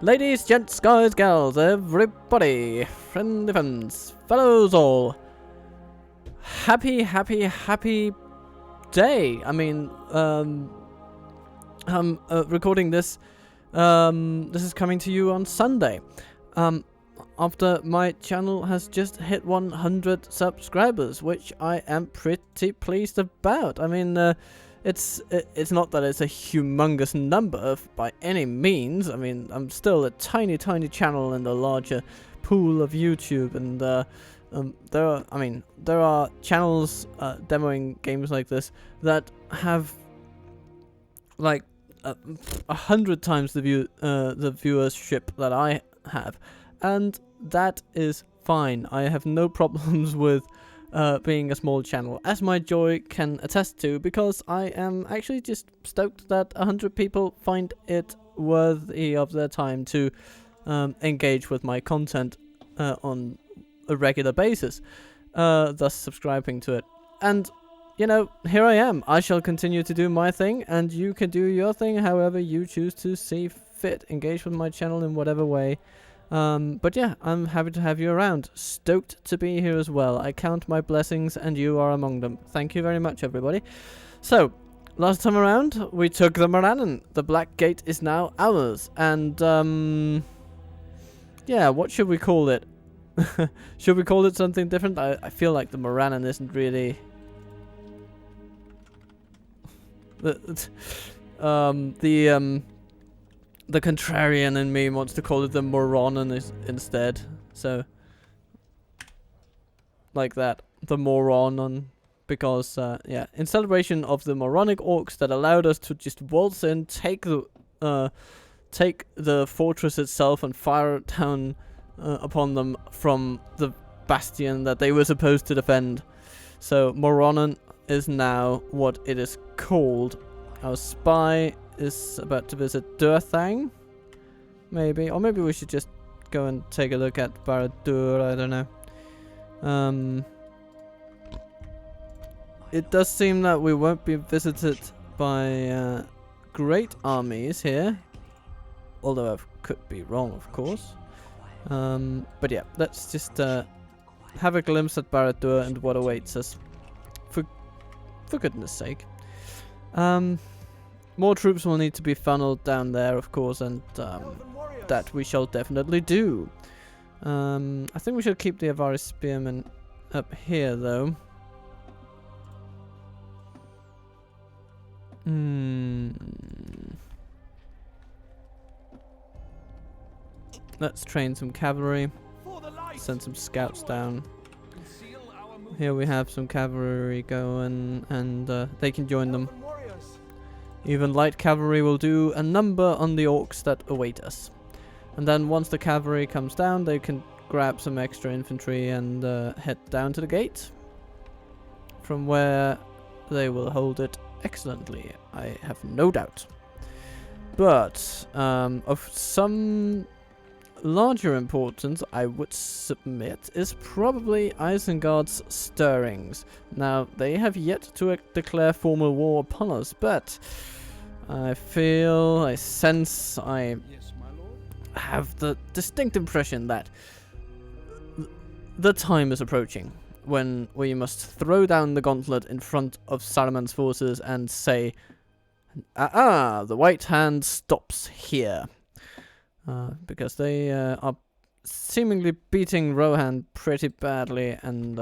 Ladies, gents, guys, gals, everybody, friendly friends, fellows all. Happy day. I mean, I'm recording this. This is coming to you on Sunday. After my channel has just hit 100 subscribers, which I am pretty pleased about. I mean, it's not that it's a humongous number by any means. I mean, I'm still a tiny channel in the larger pool of YouTube, and there are channels demoing games like this that have like 100 times the viewership that I have, and that is fine. I have no problems with being a small channel, as my joy can attest to, because I am actually just stoked that 100 people find it worthy of their time to engage with my content on a regular basis, thus subscribing to it. And you know, here I am. I shall continue to do my thing, and you can do your thing however you choose to see fit. Engage with my channel in whatever way. But yeah, I'm happy to have you around. Stoked to be here as well. I count my blessings, and you are among them. Thank you very much, everybody. So, last time around, we took the Ar-Adûnâim. The Black Gate is now ours. And, yeah, what should we call it? Should we call it something different? I feel like the Ar-Adûnâim isn't really... The contrarian in me wants to call it the Moronin instead, so like that, the Moronin, because yeah, in celebration of the moronic orcs that allowed us to just waltz in, take the fortress itself and fire it down upon them from the bastion that they were supposed to defend. So Moronin is now what it is called. Our spy is about to visit Durthang, maybe, or maybe we should just go and take a look at Barad-dûr. I don't know. It does seem that we won't be visited by great armies here, although I could be wrong, of course. But yeah, let's just have a glimpse at Barad-dûr and what awaits us. For goodness sake. More troops will need to be funneled down there, of course, and that we shall definitely do. I think we should keep the Avari Spearmen up here, though. Let's train some cavalry. Send some scouts down. Here we have some cavalry going, and they can join them. Even light cavalry will do a number on the orcs that await us. And then once the cavalry comes down, they can grab some extra infantry and head down to the gate, from where they will hold it excellently, I have no doubt. But of some larger importance, I would submit, is probably Isengard's stirrings. Now, they have yet to declare formal war upon us, but I feel, I sense, I have the distinct impression that the time is approaching when we must throw down the gauntlet in front of Saruman's forces and say, the White Hand stops here. Because they are seemingly beating Rohan pretty badly, and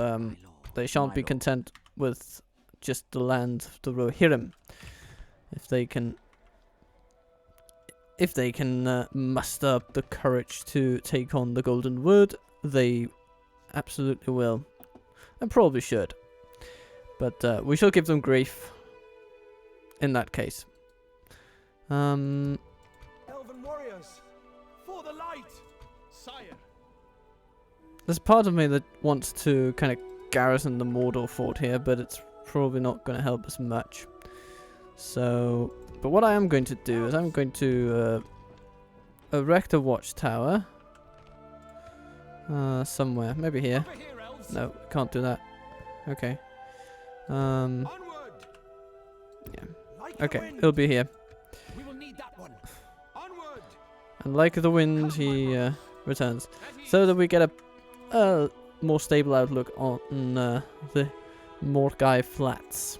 they shan't be content with just the land of the Rohirrim. If they can muster up the courage to take on the Golden Wood, they absolutely will, and probably should. But we shall give them grief in that case. Elven warriors, for the light, sire. There's part of me that wants to kind of garrison the Mordor fort here, but it's probably not going to help us much. So, but what I am going to do is I'm going to erect a watchtower somewhere, maybe here. No, can't do that. Okay. Yeah. Okay, it'll be here. We will need that one. Onward. And like the wind, he returns. So that we get a more stable outlook on the Mordor Flats.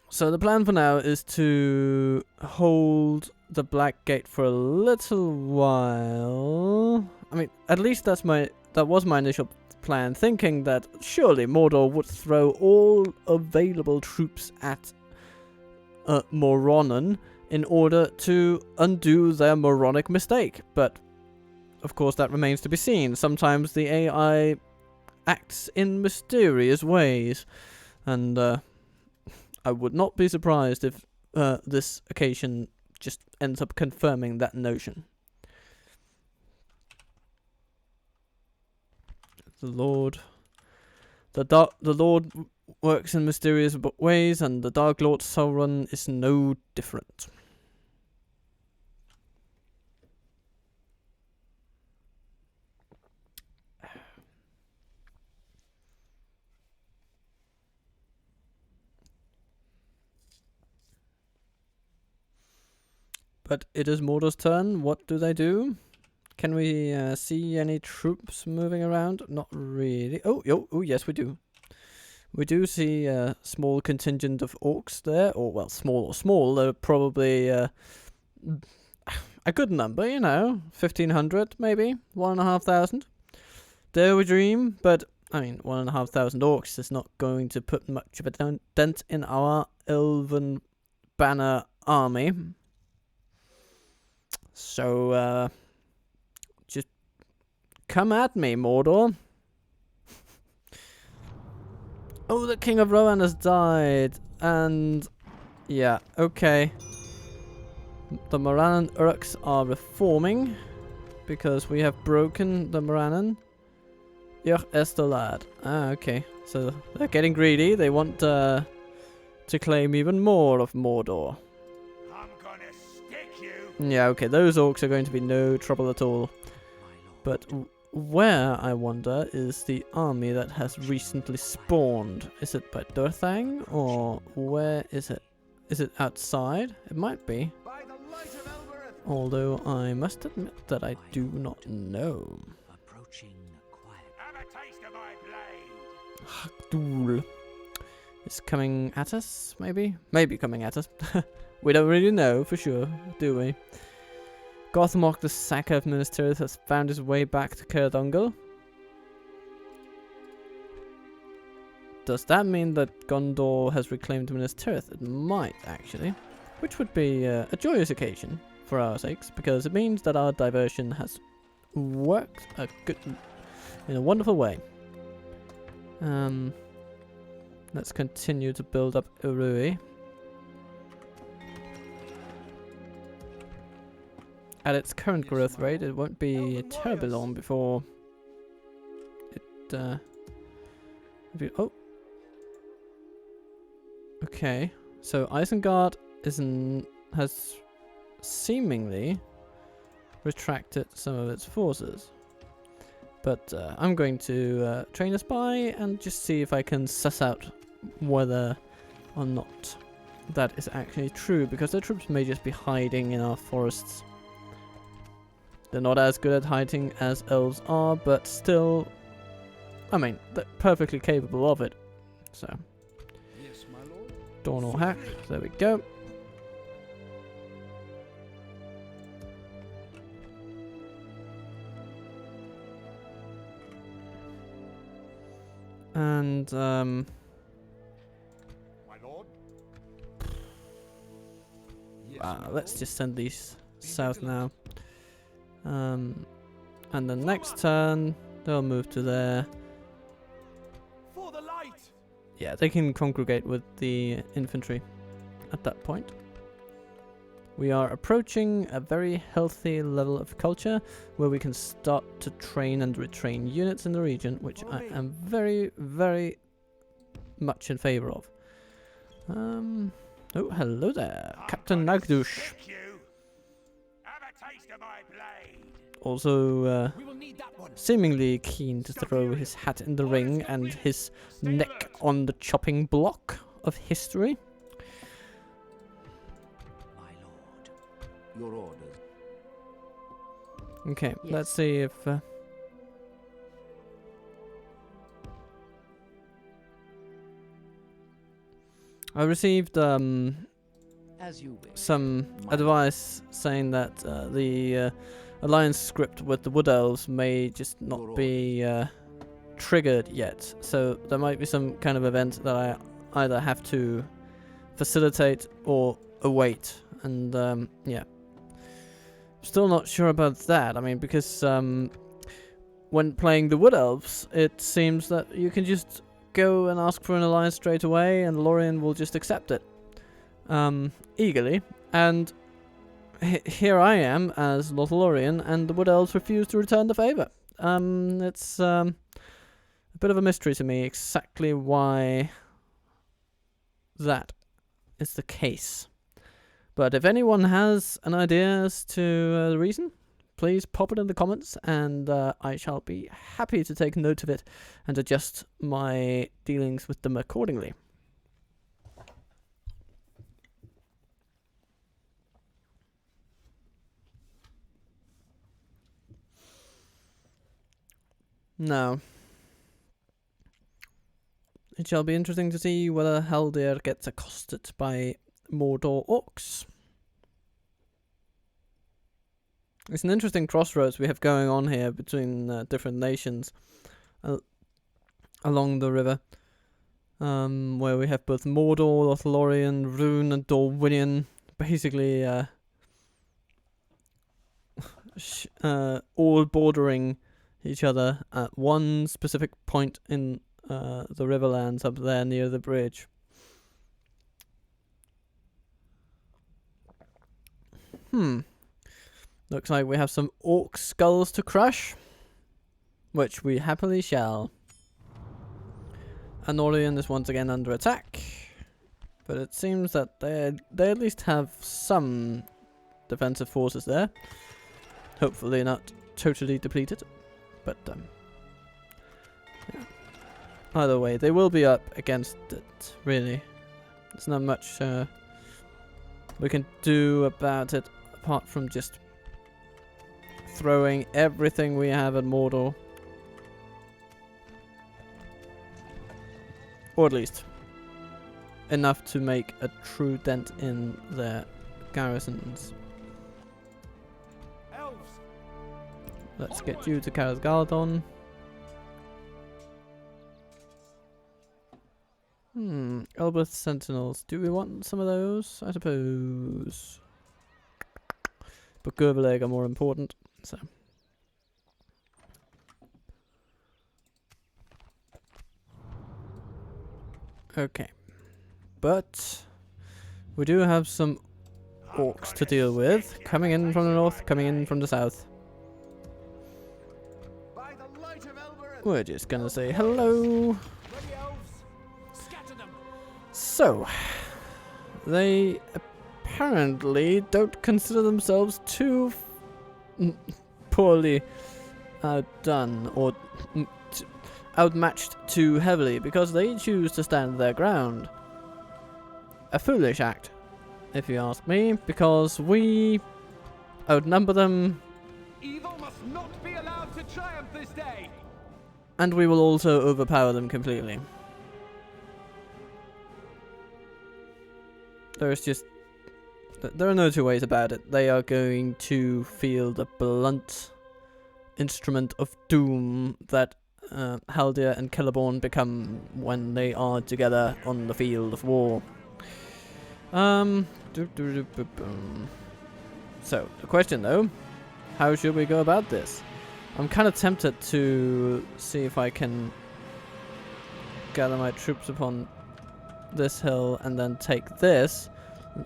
So the plan for now is to hold the Black Gate for a little while. I mean, at least that was my initial plan, thinking that surely Mordor would throw all available troops at Moronen in order to undo their moronic mistake. But of course that remains to be seen. Sometimes the AI acts in mysterious ways, and I would not be surprised if this occasion just ends up confirming that notion. The Lord works in mysterious ways, and the Dark Lord Sauron is no different. But it is Mordor's turn. What do they do? Can we see any troops moving around? Not really. Oh, yes, we do. We do see a small contingent of orcs there. Or, well, small. They're probably a good number, 1,500 maybe. 1,500. Dare we dream? But, I mean, 1,500 orcs is not going to put much of a dent in our elven banner army. So, just come at me, Mordor. Oh, the King of Rohan has died. And, yeah, okay. The Morannon Urks are reforming, because we have broken the Morannon. Ych Estolad. Ah, okay. So, they're getting greedy. They want to claim even more of Mordor. Yeah, okay, those orcs are going to be no trouble at all. But where, I wonder, is the army that has recently spawned? Is it by Durthang, or where is it? Is it outside? It might be. Although I must admit that I do not know. Hakdul is coming at us, maybe? Maybe coming at us. We don't really know for sure, do we? Gothmog, the Sacker of Minas Tirith, has found his way back to Caer-Dungal. Does that mean that Gondor has reclaimed Minas Tirith? It might, actually. Which would be a joyous occasion for our sakes, because it means that our diversion has worked in a wonderful way. Let's continue to build up Urui. At its current growth rate, it won't be terribly long before it, oh. Okay, so Isengard has seemingly retracted some of its forces. But I'm going to train a spy and just see if I can suss out whether or not that is actually true, because their troops may just be hiding in our forests. They're not as good at hiding as elves are, but still, I mean, they're perfectly capable of it. So, Yes, my lord. Dawn or Hack, there we go. And, My lord. Yes, my let's lord. just send these south now. And the next turn, they'll move to there. For the light. Yeah, they can congregate with the infantry at that point. We are approaching a very healthy level of culture where we can start to train and retrain units in the region, which I am very, very much in favor of. Oh, hello there, Captain Nagdush. Also, We will need that one. seemingly keen to throw his hat in the ring and his neck on the chopping block of history. Your orders. Okay, Yes. let's see if... I received As you wish. some My- advice saying that the alliance script with the Wood Elves may just not be triggered yet. So there might be some kind of event that I either have to facilitate or await. And yeah. Still not sure about that. I mean, because when playing the Wood Elves, it seems that you can just go and ask for an alliance straight away, and Lorien will just accept it eagerly. And here I am as Lothlorien, and the Wood Elves refuse to return the favour. It's a bit of a mystery to me exactly why that is the case. But if anyone has an idea as to the reason, please pop it in the comments, and I shall be happy to take note of it and adjust my dealings with them accordingly. Now, it shall be interesting to see whether Haldir gets accosted by Mordor orcs. It's an interesting crossroads we have going on here between different nations along the river, where we have both Mordor, Lothlorien, Rhûn, and Dorwinion, basically all bordering each other at one specific point in the Riverlands up there near the bridge. Looks like we have some orc skulls to crush, which we happily shall. Anorian is once again under attack, but it seems that they at least have some defensive forces there. Hopefully not totally depleted, but yeah. Either way, they will be up against it, really. There's not much we can do about it apart from just throwing everything we have at Mordor. Or at least enough to make a true dent in their garrisons. Elves. Let's get you to Karazgardon. Elbeth Sentinels. Do we want some of those? I suppose. But Gerbeleg are more important, so. Okay. But we do have some orcs to deal with, coming in from the north, coming in from the south. By the light of Elbereth. We're just gonna say hello. Ready, elves. Scatter them. So, they apparently don't consider themselves too poorly outdone or outmatched too heavily, because they choose to stand their ground. A foolish act, if you ask me, because we outnumber them, Evil must not be allowed to triumph this day. and we will also overpower them completely. There are no two ways about it. They are going to feel the blunt instrument of doom that Haldir and Celeborn become when they are together on the field of war. So, the question though, how should we go about this? I'm kind of tempted to see if I can gather my troops upon this hill and then take this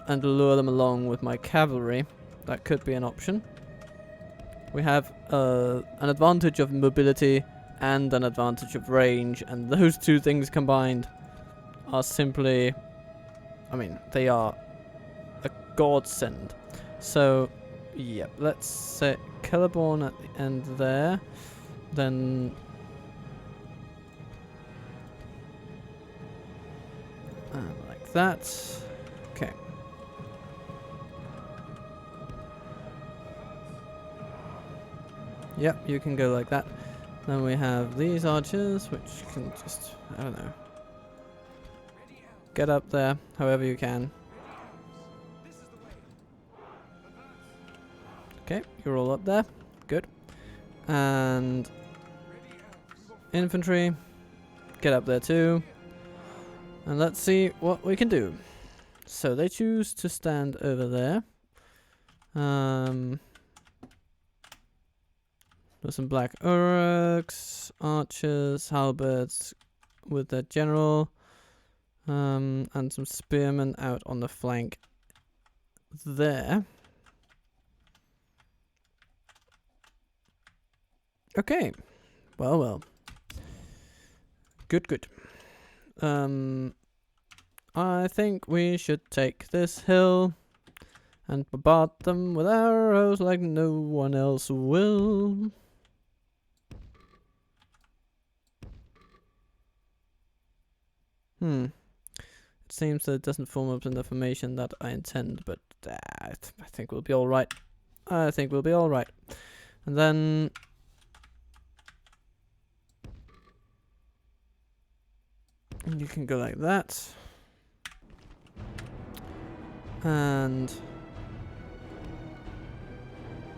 and lure them along with my cavalry. That could be an option. We have an advantage of mobility and an advantage of range, and those two things combined are simply, I mean, they are a godsend. So, yeah, let's set Celeborn at the end there, then like that. Okay. Yep, you can go like that. Then we have these archers, which can just, I don't know, get up there however you can. Okay, you're all up there. Good. And infantry, get up there too. And let's see what we can do. So they choose to stand over there. There's some black uruks, archers, halberds with their general, and some spearmen out on the flank there. Okay, well. Good. I think we should take this hill and bombard them with arrows like no one else will. It seems that it doesn't form up in the formation that I intend, but I think we'll be alright. And then you can go like that. And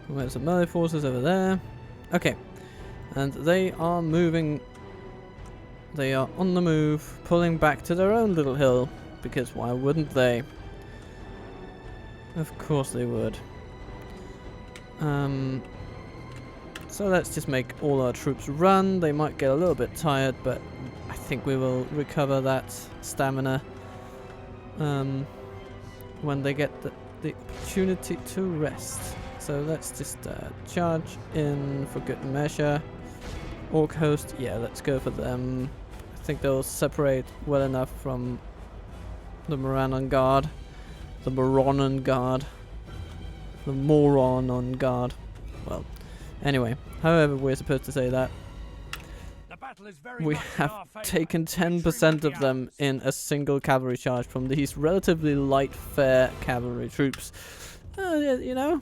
where's the melee forces over there? Okay. And they are moving. They are on the move, pulling back to their own little hill. Because why wouldn't they? Of course they would. So let's just make all our troops run. They might get a little bit tired, but I think we will recover that stamina when they get the opportunity to rest. So let's just charge in for good measure. Orc host, yeah, let's go for them. I think they'll separate well enough from the Moran guard. The Moron on guard. The moron on guard. Well, anyway, however we're supposed to say that. We have taken 10% of them in a single cavalry charge from these relatively light, fair cavalry troops. You know,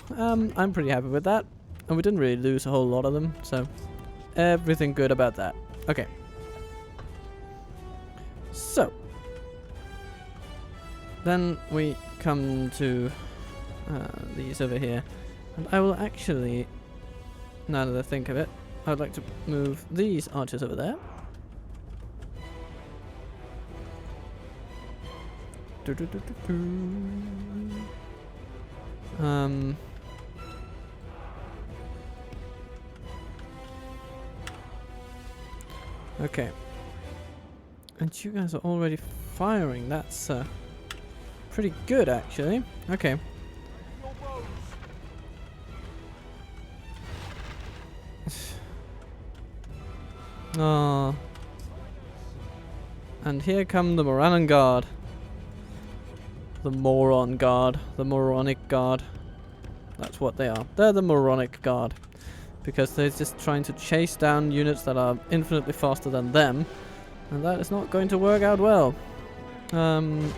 I'm pretty happy with that. And we didn't really lose a whole lot of them, so everything good about that. Okay. So, then we come to these over here. And I will actually, now that I think of it, I would like to move these archers over there. Okay. And you guys are already firing. That's pretty good, actually. Okay. Oh. And here come the Moran Guard. The Moron Guard. The Moronic Guard. That's what they are. They're the Moronic Guard. Because they're just trying to chase down units that are infinitely faster than them. And that is not going to work out well. And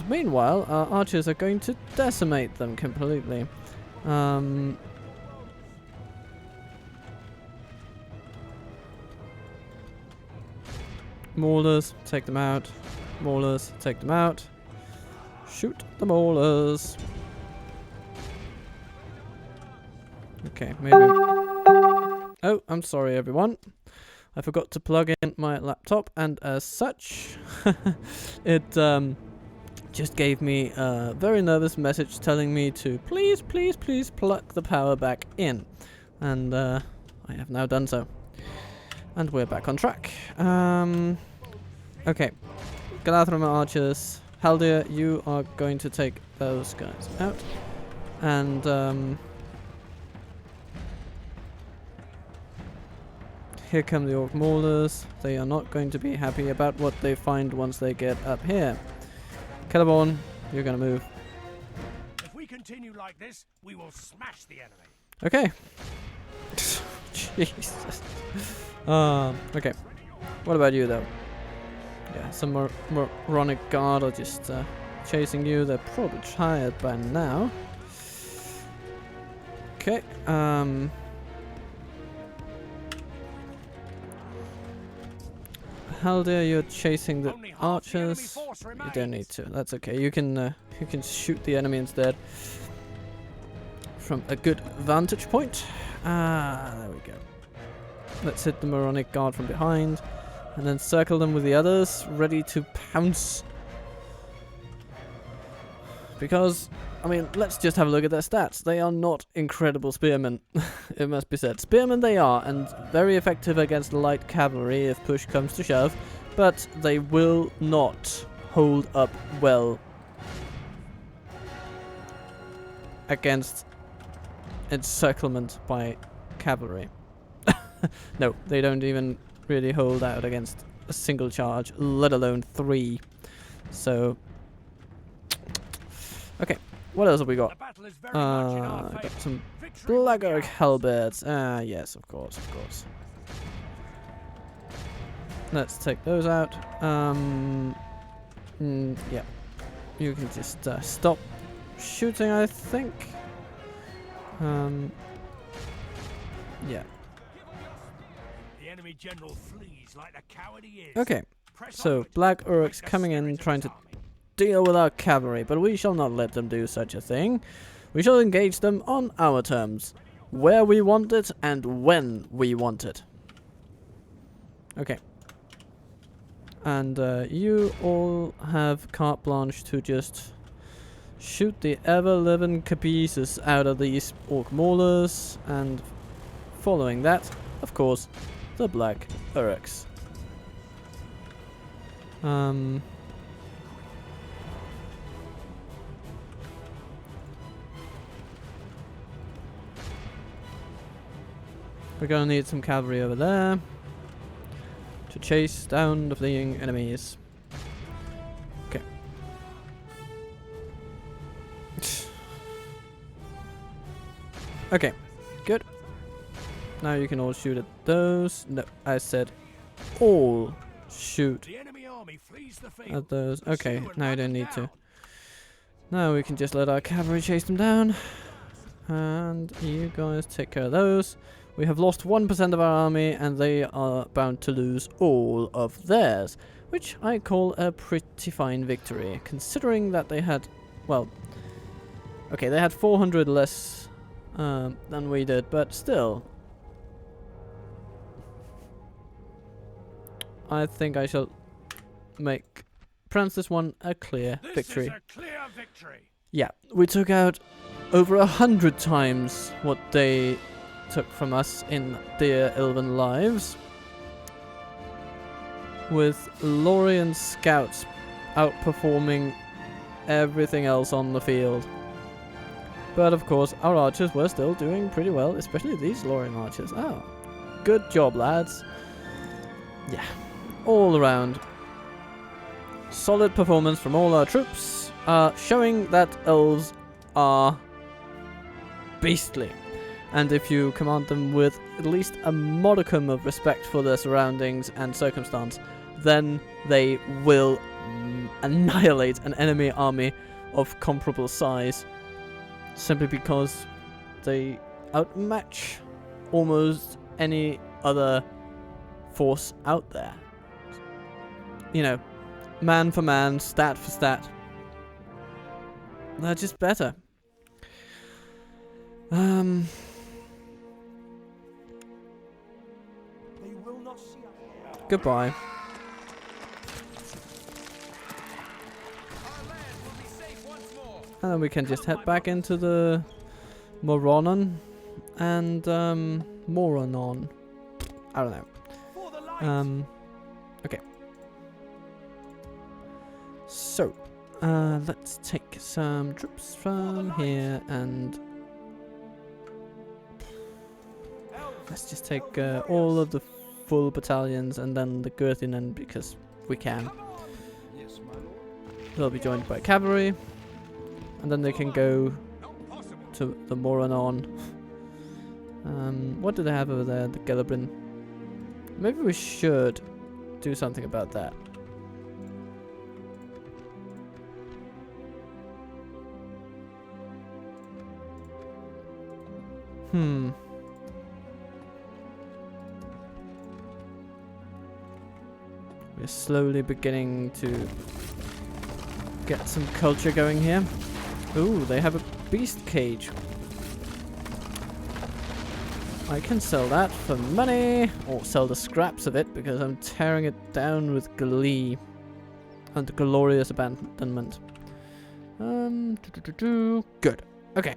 meanwhile, our archers are going to decimate them completely. Maulers, take them out. Maulers, take them out. Shoot the maulers. Okay, maybe. Oh, I'm sorry, everyone. I forgot to plug in my laptop, and as such, it just gave me a very nervous message telling me to please plug the power back in. And I have now done so. And we're back on track. Okay. Lothlorien archers. Haldir, you are going to take those guys out. And here come the orc maulers. They are not going to be happy about what they find once they get up here. Celeborn, you're going to move. If we continue like this, we will smash the enemy. Okay. Jesus. Okay. What about you, though? Yeah, some moronic guard are just chasing you. They're probably tired by now. Okay. Haldir, you're chasing the Only half the enemy archers. force You don't remains. need to. That's okay. You can shoot the enemy instead from a good vantage point. There we go. Let's hit the moronic guard from behind, and then circle them with the others, ready to pounce. Because, I mean, let's just have a look at their stats. They are not incredible spearmen, it must be said. Spearmen they are, and very effective against light cavalry if push comes to shove, but they will not hold up well against encirclement by cavalry. No, they don't even really hold out against a single charge, let alone 3. So, okay, what else have we got? The battle is very much in our Got favor. some Victory will black be oak ours. halberds. Yes, of course, of course. Let's take those out. Yeah, you can just stop shooting, I think. Yeah. The enemy general flees like the coward he is. Okay, Press so onward. black Uruks Break the coming in, spirit of trying his to army. deal with our cavalry, but we shall not let them do such a thing. We shall engage them on our terms, where we want it and when we want it. Okay. And you all have carte blanche to just shoot the ever-living pieces out of these orc maulers, and following that, of course, the black Uruks. We're gonna need some cavalry over there to chase down the fleeing enemies. Okay. Okay, good. Now you can all shoot at those. No, I said all shoot The enemy army flees the field. at those. Okay, Pursue and now you run don't them need to. down. Now we can just let our cavalry chase them down. And you guys take care of those. We have lost 1% of our army, and they are bound to lose all of theirs, which I call a pretty fine victory, considering that they had, well, okay, they had 400 less than we did, but still, I think I shall pronounce this one a clear This victory. is a clear victory. Yeah, we took out over 100 times what they took from us in their elven lives, with Lothlorien scouts outperforming everything else on the field. But of course, our archers were still doing pretty well, especially these Lothlorien archers. Oh, good job, lads. Yeah, all around. Solid performance from all our troops, showing that elves are beastly. And if you command them with at least a modicum of respect for their surroundings and circumstance, then they will annihilate an enemy army of comparable size, simply because they outmatch almost any other force out there. You know, man for man, stat for stat. They're just better. Goodbye. Our land will be safe once more. And then we can just head back into the Moronon and Moronon. I don't know. For the light. Okay. So, let's take some troops from here and let's just take all of the full battalions and then the Gurthinen, because we can. Yes, my lord. They'll be joined by cavalry, and then they can go Not possible. to the Moronon. What do they have over there? The Gelabrin. Maybe we should do something about that. Hmm. We're slowly beginning to get some culture going here. Ooh, they have a beast cage. I can sell that for money, or sell the scraps of it because I'm tearing it down with glee and glorious abandonment. Good. Okay.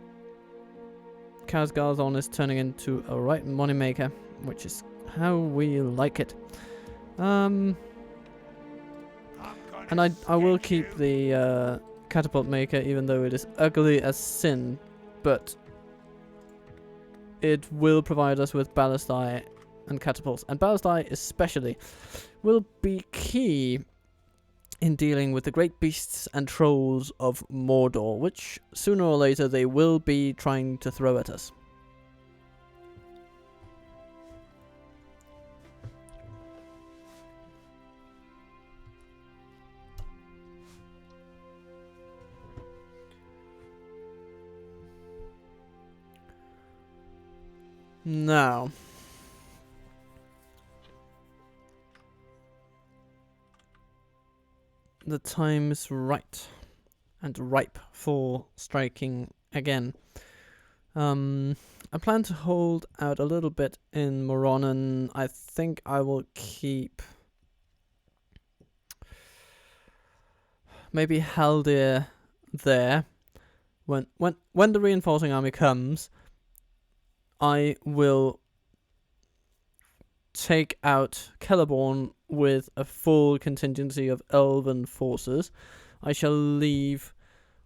Khazgard's is turning into a right moneymaker, which is how we like it. And I will keep the catapult maker, even though it is ugly as sin, but it will provide us with ballistae and catapults. And ballistae especially will be key in dealing with the great beasts and trolls of Mordor, which sooner or later they will be trying to throw at us. Now, the time is right and ripe for striking again. I plan to hold out a little bit in Moronen. I think I will keep maybe Haldir there. When the reinforcing army comes, I will take out Celeborn with a full contingency of elven forces. I shall leave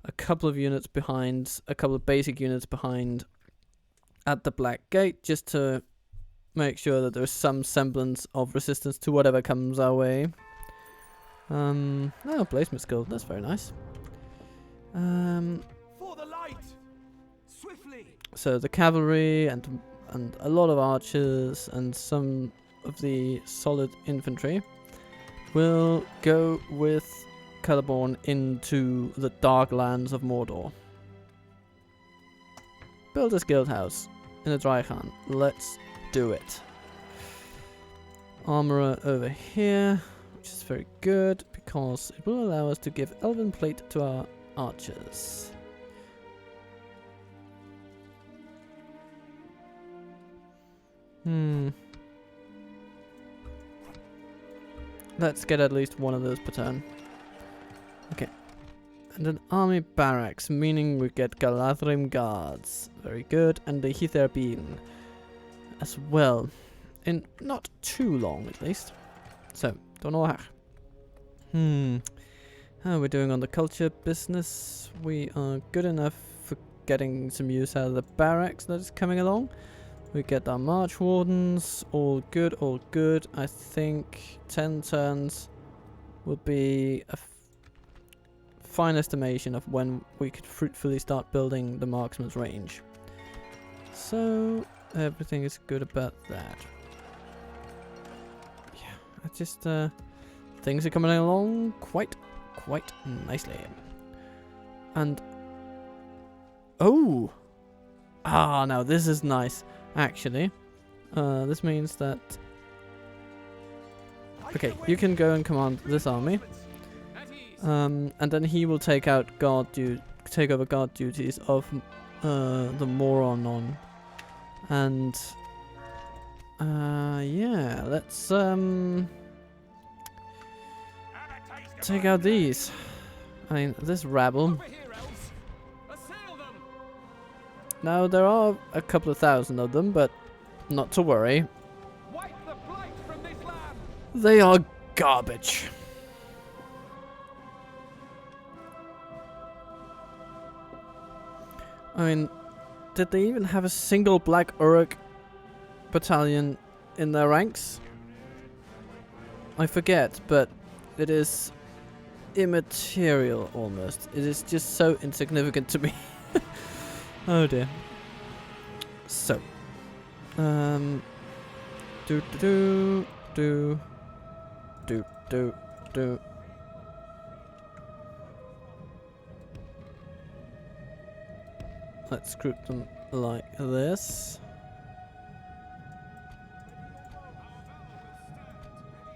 a couple of units behind, a couple of basic units behind at the Black Gate, just to make sure that there's some semblance of resistance to whatever comes our way. Oh, Bladesmith Guild, that's very nice. For the light! Swiftly! So the cavalry and a lot of archers and some of the solid infantry will go with Celeborn into the dark lands of Mordor. Build a guild house in a Drychan. Let's do it. Armorer over here, which is very good because it will allow us to give elven plate to our archers. Let's get at least one of those per turn. Okay. And an army barracks, meaning we get Galadrim guards. Very good. And the Hitherbean as well. In not too long, at least. So, don't know how. How are we doing on the culture business? We are good enough for getting some use out of the barracks that is coming along. We get our March Wardens, all good, all good. I think 10 turns will be a fine estimation of when we could fruitfully start building the marksman's range. So, everything is good about that. Yeah, I just, things are coming along quite nicely. And, oh! Ah, now this is nice. Actually, this means that... Okay, you can go and command this army. And then he will take over guard duties of the Moronon. And... yeah, let's take out these. I mean, this rabble. Now, there are a couple of thousand of them, but not to worry. They are garbage. I mean, did they even have a single Black Uruk battalion in their ranks? I forget, but it is immaterial almost. It is just so insignificant to me. Oh dear. So, do. let's group them like this.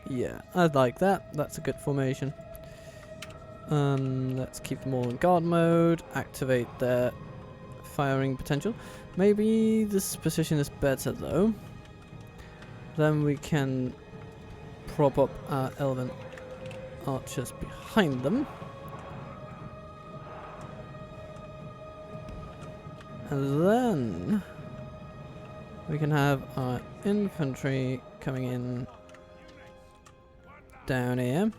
Yeah, I like that. That's a good formation. Let's keep them all in guard mode. Activate their firing potential. Maybe this position is better though. Then we can prop up our elven archers behind them. And then we can have our infantry coming in down here,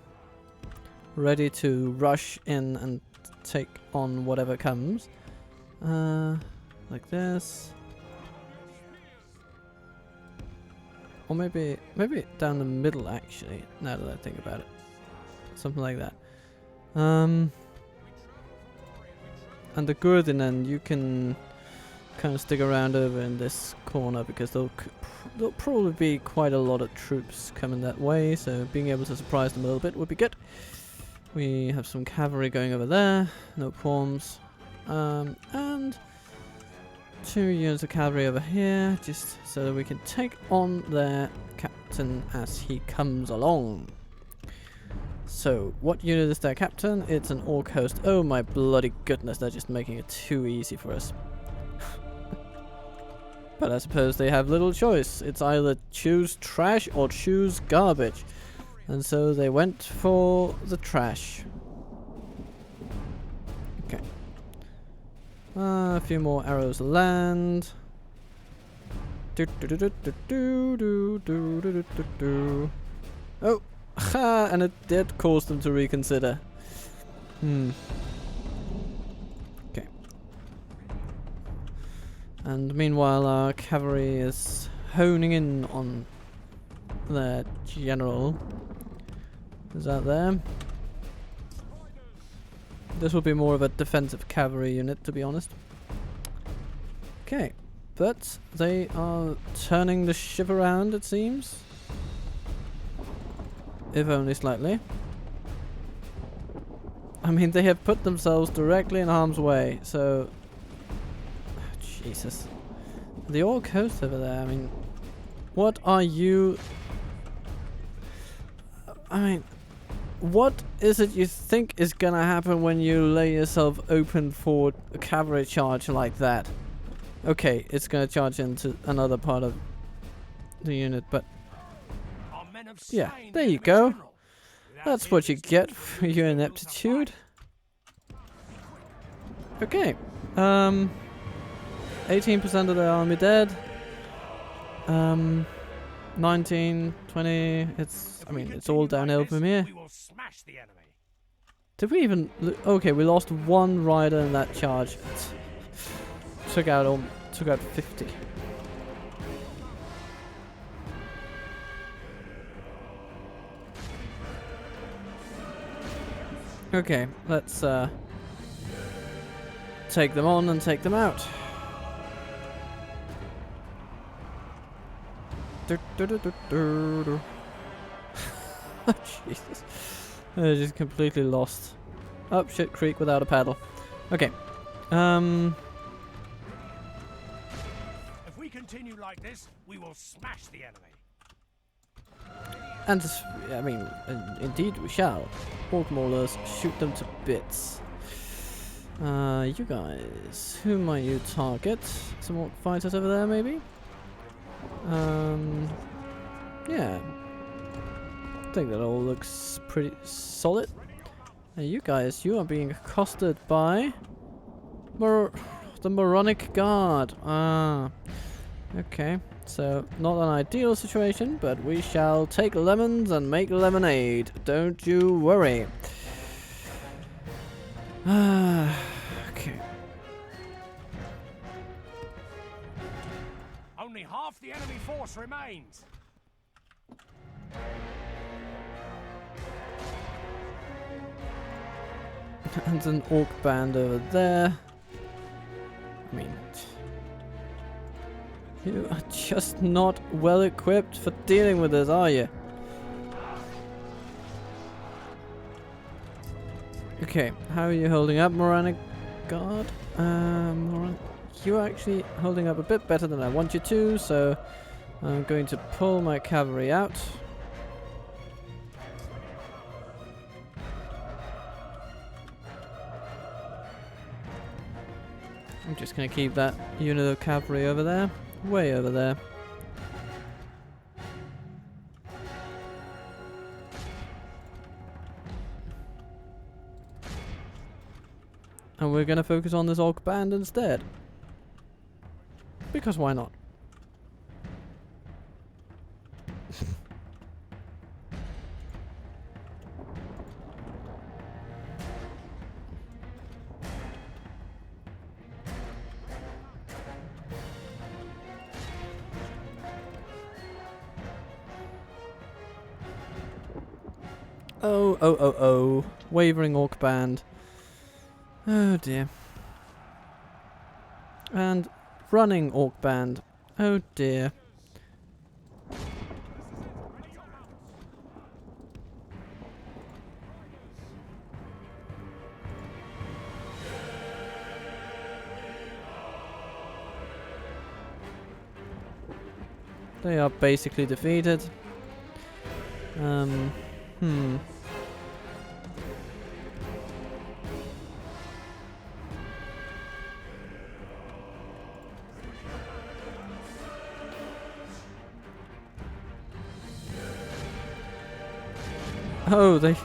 ready to rush in and take on whatever comes. Like this. Or maybe down the middle actually, now that I think about it. Something like that. And the Gurdinen, you can kind of stick around over in this corner because there'll probably be quite a lot of troops coming that way, so being able to surprise them a little bit would be good. We have some cavalry going over there, no qualms. And 2 units of cavalry over here, just so that we can take on their captain as he comes along. So, what unit is their captain? It's an orc host. Oh my bloody goodness, they're just making it too easy for us. But I suppose they have little choice. It's either choose trash or choose garbage. And so they went for the trash. Okay. A few more arrows land. Oh! Ha! And it did cause them to reconsider. Okay. And meanwhile our cavalry is honing in on their general. Is that there? This will be more of a defensive cavalry unit, to be honest. Okay. But they are turning the ship around, it seems. If only slightly. I mean, they have put themselves directly in harm's way, so... Oh, Jesus. The orc host over there, I mean... What are you... I mean... What is it you think is gonna happen when you lay yourself open for a cavalry charge like that? Okay, it's gonna charge into another part of the unit, but... Yeah, there you go. That's what you get for your ineptitude. Okay. 18% of the army dead. 19, 20, I mean, it's all downhill from here. Did we even... Okay, we lost one rider in that charge. Took out 50. Okay, let's take them on and take them out. Jesus. I just completely lost. Oh, shit, creek without a paddle. Okay. If we continue like this, we will smash the enemy. And, I mean, indeed we shall. Orc maulers, shoot them to bits. You guys, who might you target? Some orc fighters over there, maybe? Yeah. I think that all looks pretty solid. And you guys, you are being accosted by... the Moronic Guard. Ah. Okay. So, not an ideal situation, but we shall take lemons and make lemonade. Don't you worry. Okay. Only half the enemy force remains. And an orc band over there. I mean... You are just not well equipped for dealing with this, are you? Okay, how are you holding up, Moronic Guard? you're actually holding up a bit better than I want you to, so I'm going to pull my cavalry out. I'm just going to keep that unit of cavalry over there, way over there. And we're going to focus on this orc band instead. Because why not? Oh. Wavering orc band. Oh dear. And running orc band. Oh dear. They are basically defeated. Oh, they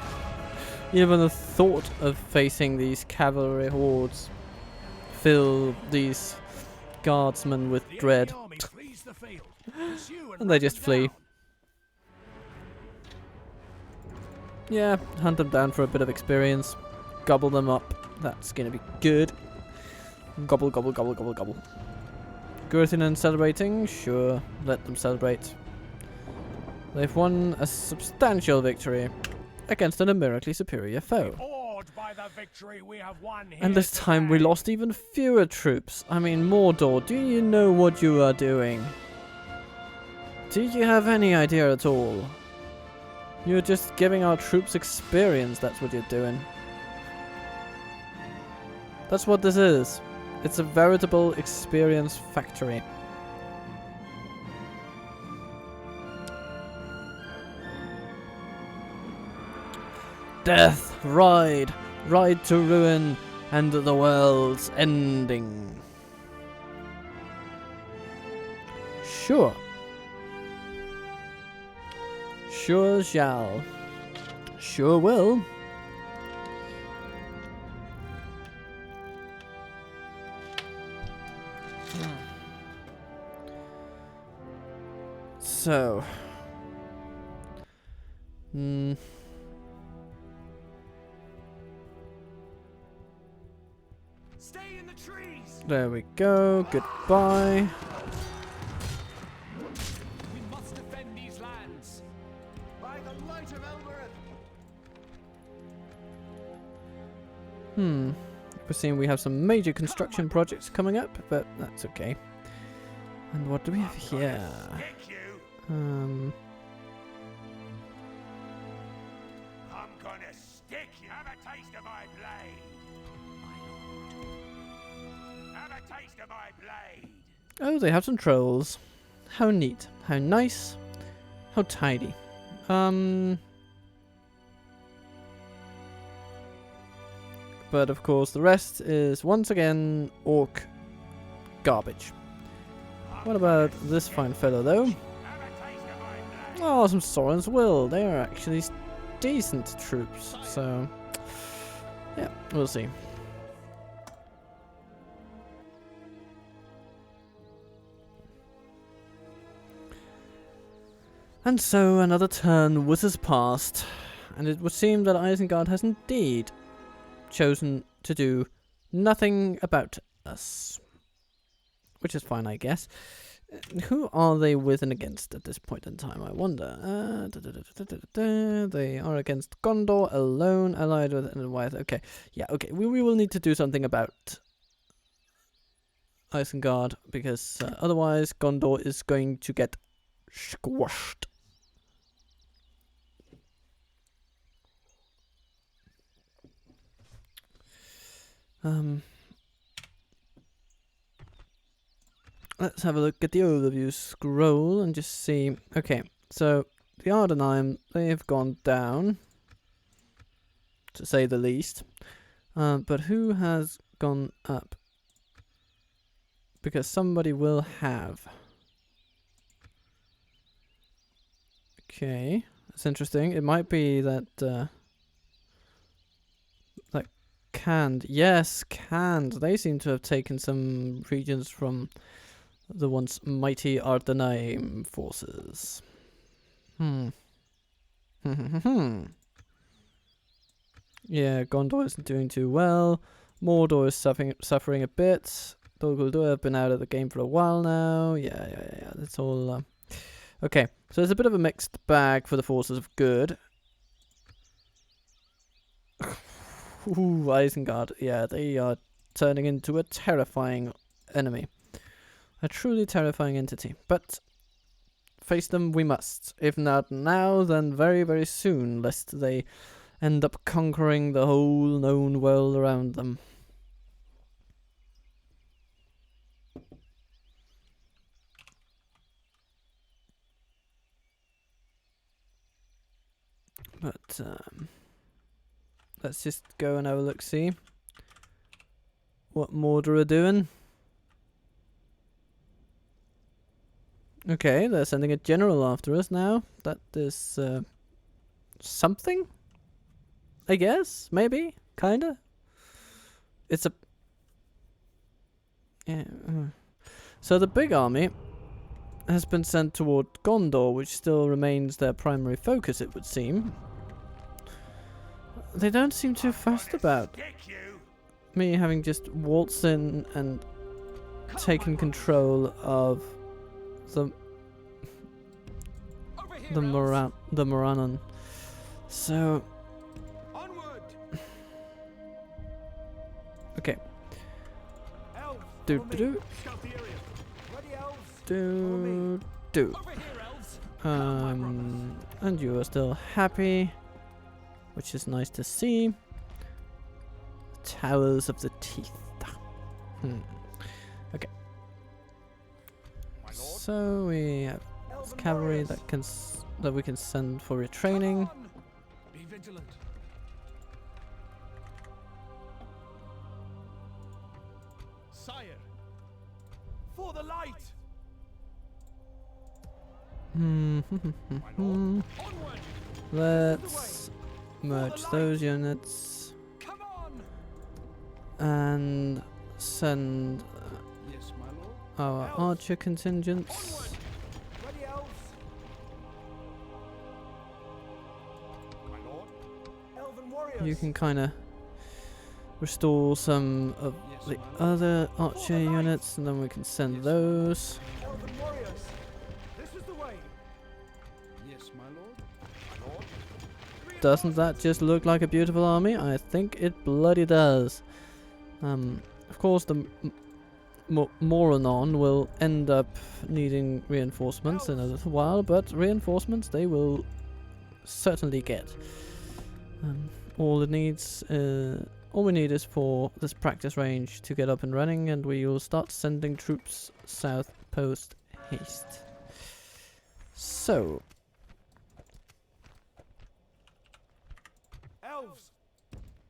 even the thought of facing these cavalry hordes fill these guardsmen with dread. And they just flee. Yeah, hunt them down for a bit of experience. Gobble them up. That's gonna be good. Gobble, gobble, gobble, gobble, gobble. Growing and celebrating? Sure, let them celebrate. They've won a substantial victory against a numerically superior foe. And this time we lost even fewer troops. I mean, Mordor, do you know what you are doing? Do you have any idea at all? You're just giving our troops experience, that's what you're doing. That's what this is. It's a veritable experience factory. Death, ride to ruin, and the world's ending. Sure. Sure shall. Sure will. So. Stay in the trees. There we go. Goodbye. We must defend these lands. By the light of Elbereth. We're seeing we have some major construction projects coming up, but that's okay. And what do we have here? I'm gonna stick you. Have a taste of my blade. Have a taste of my blade. Oh, they have some trolls. How neat. How nice. How tidy. But of course the rest is once again orc garbage. What about this fine fellow though? Oh, some Soren's Will. They are actually decent troops. So, yeah, we'll see. And so another turn whizzes past, and it would seem that Isengard has indeed chosen to do nothing about us. Which is fine, I guess. Who are they with and against at this point in time, I wonder? They are against Gondor alone, allied with Edelweiss. Okay, yeah, okay. We will need to do something about Isengard, because otherwise Gondor is going to get squashed. let's have a look at the overview scroll and just see. Okay, so the Ar-Adûnâim, they have gone down, to say the least. But who has gone up? Because somebody will have. Okay, that's interesting. It might be that like Canned. Yes, Canned. They seem to have taken some regions from the once mighty Ar-Adûnâim forces. Yeah, Gondor isn't doing too well. Mordor is suffering a bit. Dol Guldur have been out of the game for a while now. Yeah. That's all. Okay, so there's a bit of a mixed bag for the forces of good. Ooh, Isengard. Yeah, they are turning into a terrifying enemy. A truly terrifying entity. But face them we must. If not now, then very, very soon, lest they end up conquering the whole known world around them. But let's just go and have a look, see what Mordor are doing. Okay, they're sending a general after us now. That is something, I guess, maybe, kinda. It's a yeah. So the big army has been sent toward Gondor, which still remains their primary focus, it would seem. They don't seem too fussed about me having just waltzed in and taken control of the Morannon. So okay. Do. And you are still happy, which is nice to see. Towers of the Teeth. Okay. So we have cavalry that we can send for retraining. Be vigilant. Sire, for the light. Let's merge those units and send our archer contingents. You can kind of restore some of the other archer units, and then we can send those. Doesn't that just look like a beautiful army? I think it bloody does. Of course, the Morannon will end up needing reinforcements in a little while, but reinforcements they will certainly get. All we need is for this practice range to get up and running, and we will start sending troops south post haste. So.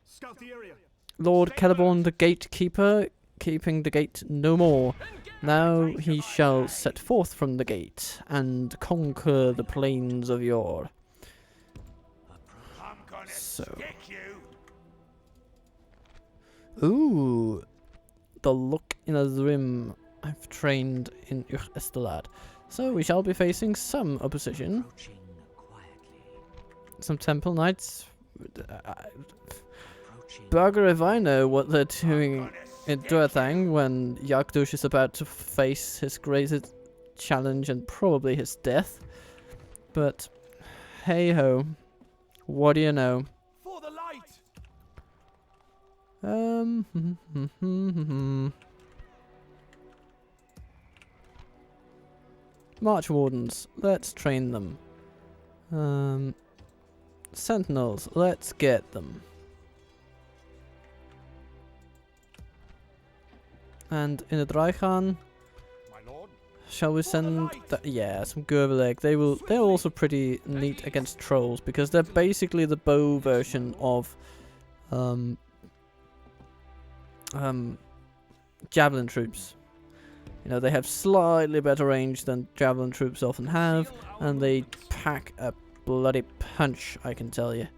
Scout the area. Lord Celeborn the Gatekeeper, keeping the gate no more. Now he shall set forth from the gate and conquer the plains of yore. So. Ooh. The look in Azrim I've trained in Estelad. So we shall be facing some opposition. Some temple knights. Bugger if I know what they're doing in Duathang when Yakdush is about to face his greatest challenge and probably his death. But hey ho, what do you know? For the light. March Wardens, let's train them. Sentinels, let's get them. And in the Draichan, Shall we send yeah, some Gerbeleg. They're also pretty neat against trolls because they're basically the bow version of javelin troops. You know, they have slightly better range than javelin troops often have, and they pack a bloody punch, I can tell you.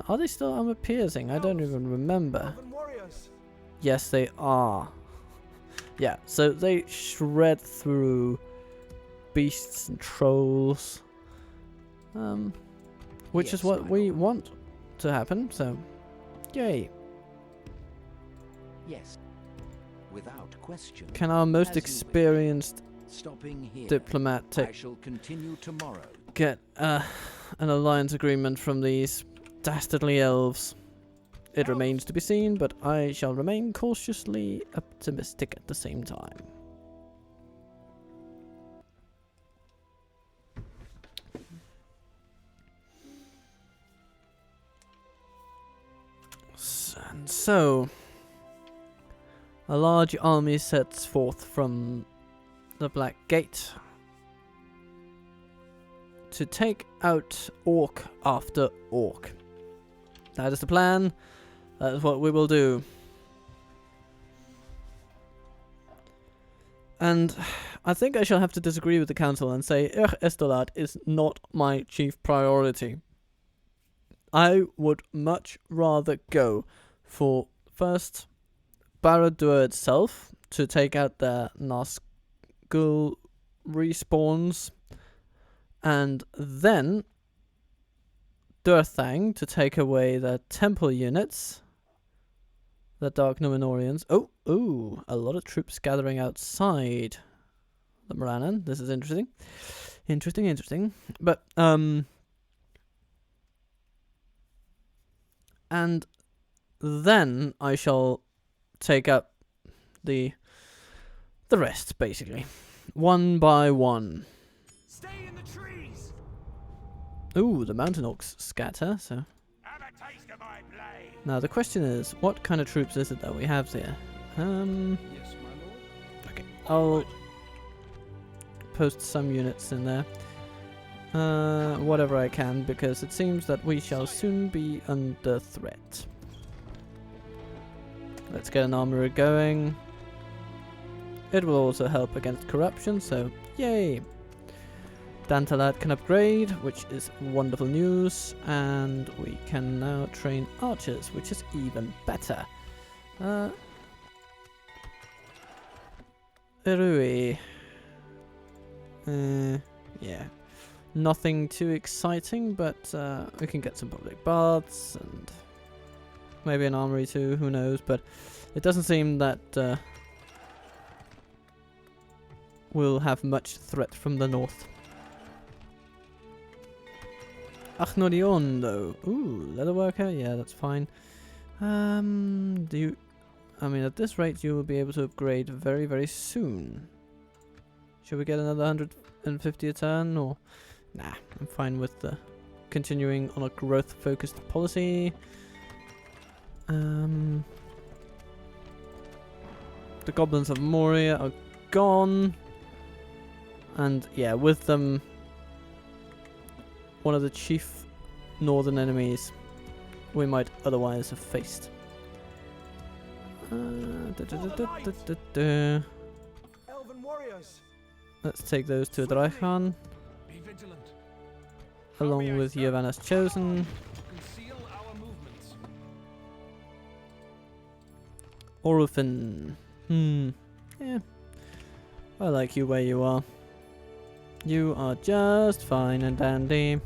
Are they still armor piercing? I don't even remember. Yes, they are. Yeah, so they shred through beasts and trolls, which is what we want to happen, so yay. Yes, without question. Can our most experienced diplomat get an alliance agreement from these dastardly elves? It remains to be seen, but I shall remain cautiously optimistic at the same time. And so, a large army sets forth from the Black Gate to take out orc after orc. That is the plan. That is what we will do. And I think I shall have to disagree with the council and say Estolad is not my chief priority. I would much rather go for first Ar-Adûnâim itself to take out the Nazgûl respawns, and then Durthang to take away the temple units, the Dark Númenóreans. Oh, a lot of troops gathering outside the Morannon. This is interesting. Interesting. But, and then I shall take up the rest, basically. One by one. Stay in the trees. Ooh, the mountain orcs scatter, so. Have a taste of my blade. Now the question is, what kind of troops is it that we have here? Yes, my lord. Okay, I'll post some units in there. Whatever I can, because it seems that we shall soon be under threat. Let's get an armorer going. It will also help against corruption, so yay! Dantalad can upgrade, which is wonderful news, and we can now train archers, which is even better. Erui. Yeah. Nothing too exciting, but we can get some public baths and maybe an armory too, who knows, but it doesn't seem that we'll have much threat from the north. Ar-Adûnâim though. Ooh, leatherworker? Yeah, that's fine. I mean, at this rate you will be able to upgrade very, very soon. Should we get another 150 a turn, or? Nah, I'm fine with continuing on a growth-focused policy. The goblins of Moria are gone. And yeah, with them, one of the chief northern enemies we might otherwise have faced. Let's take those to Draichan, along with Yavanna's Chosen. Orphan. Yeah. I like you where you are. You are just fine and dandy.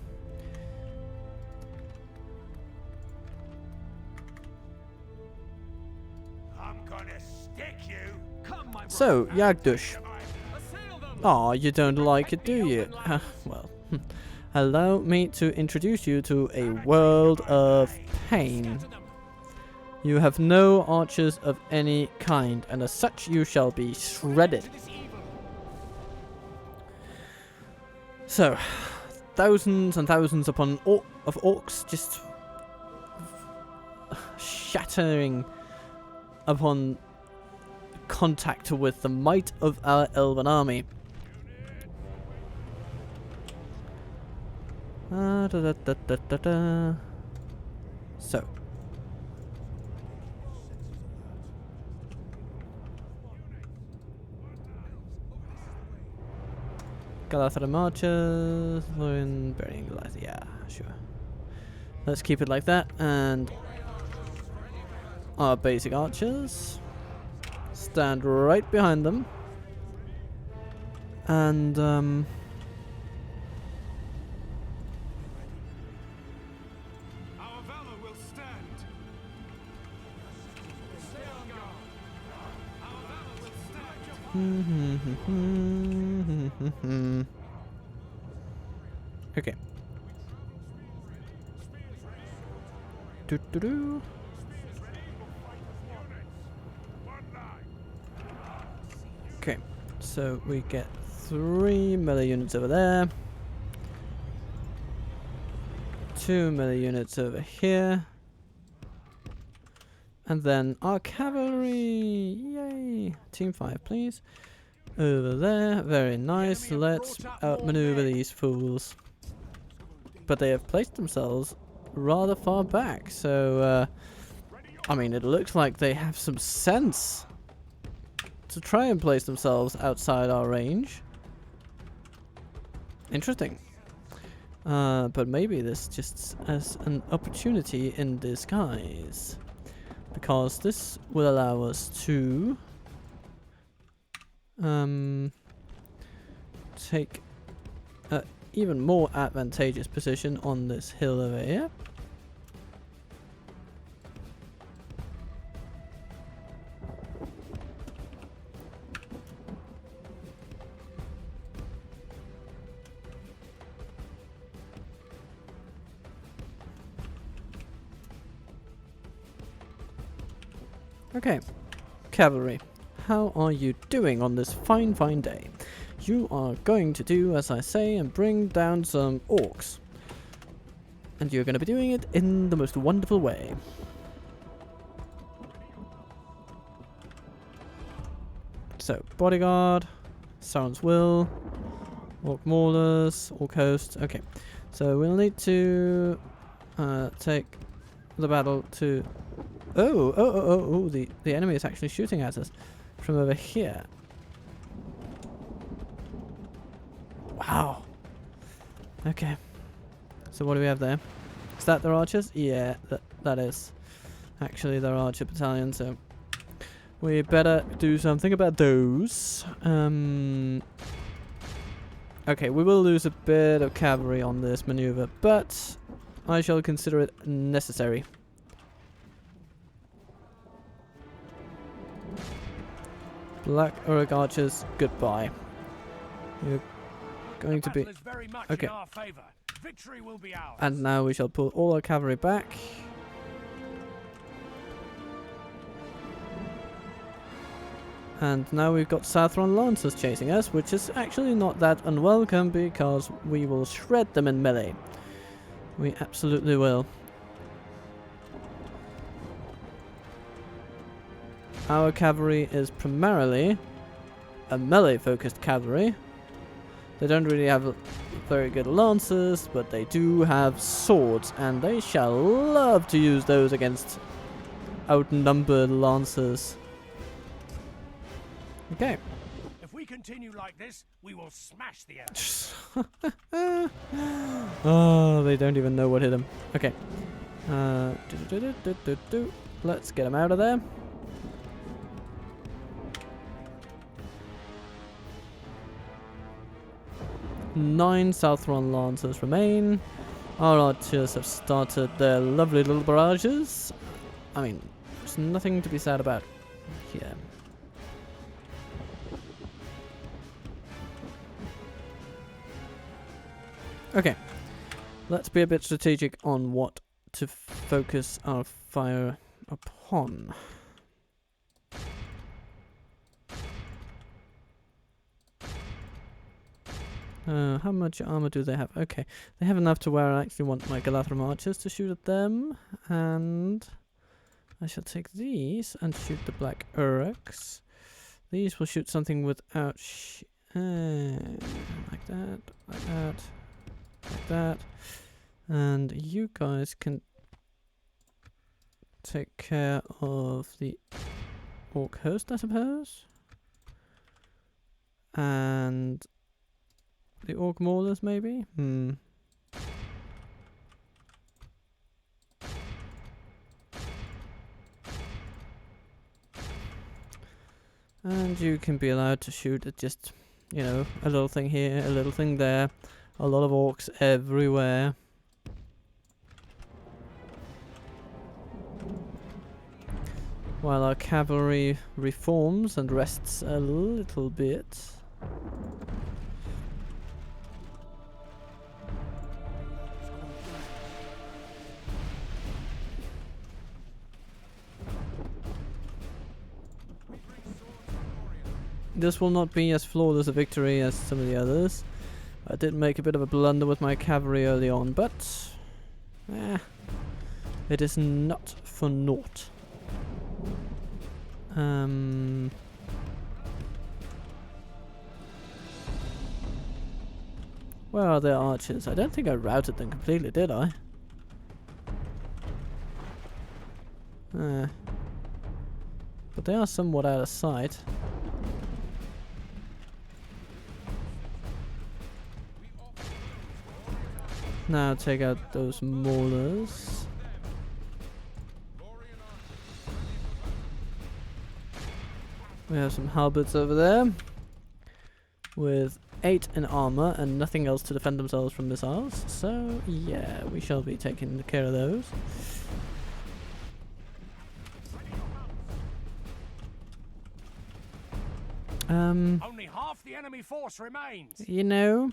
I'm gonna stick you. Come, my So, Yagdush. Aw, you don't like it, do you? Well, allow me to introduce you to a world of pain. You have no archers of any kind, and as such you shall be shredded. So, thousands and thousands upon of orcs just shattering upon contact with the might of our elven army. Da, da, da, da, da, da. So. Galu marches, Lothlorien burying Goliath. Yeah, sure. Let's keep it like that, and our basic archers stand right behind them, and Our valor will stand. Stay on guard. Our valor will stand. okay. Do do do. Okay, so we get 3 melee units over there, 2 melee units over here, and then our cavalry. Yay! Team 5, please. Over there, very nice. Let's outmaneuver these fools. But they have placed themselves rather far back, so I mean, it looks like they have some sense to try and place themselves outside our range. Interesting. But maybe this just as an opportunity in disguise, because this will allow us to take a even more advantageous position on this hill over here. Okay, cavalry, how are you doing on this fine, fine day? You are going to do as I say and bring down some orcs. And you're going to be doing it in the most wonderful way. So, bodyguard, Sauron's Will, orc maulers, orc host. Okay, so we'll need to take the battle to... Oh, the enemy is actually shooting at us from over here. Wow. Okay. So what do we have there? Is that their archers? Yeah, that is actually their archer battalion, so we better do something about those. Okay, we will lose a bit of cavalry on this maneuver, but I shall consider it necessary. Black Uruk archers, goodbye. You're going to be... Okay. Victory will be ours. And now we shall pull all our cavalry back. And now we've got Southron Lancers chasing us, which is actually not that unwelcome because we will shred them in melee. We absolutely will. Our cavalry is primarily a melee-focused cavalry. They don't really have very good lances, but they do have swords, and they shall love to use those against outnumbered lancers. Okay. If we continue like this, we will smash the enemy. Oh, they don't even know what hit them. Okay. Let's get them out of there. Nine Southron Lancers remain. Our archers have started their lovely little barrages. I mean, there's nothing to be sad about here. Okay, let's be a bit strategic on what to focus our fire upon. How much armor do they have? Okay, they have enough to where I actually want my Galu archers to shoot at them, and I shall take these and shoot the Black Uruks. These will shoot something without like that, like that. like that. And you guys can take care of the orc host, I suppose. And the orc maulers, maybe? And you can be allowed to shoot at just, you know, a little thing here, a little thing there. A lot of orcs everywhere. While our cavalry reforms and rests a little bit. This will not be as flawless a victory as some of the others. I did make a bit of a blunder with my cavalry early on, but it is not for naught. Where are their archers? I don't think I routed them completely, did I? But they are somewhat out of sight. Now take out those maulers. We have some halberds over there with 8 in armor and nothing else to defend themselves from missiles. So yeah, we shall be taking care of those. Only half the enemy force remains. You know,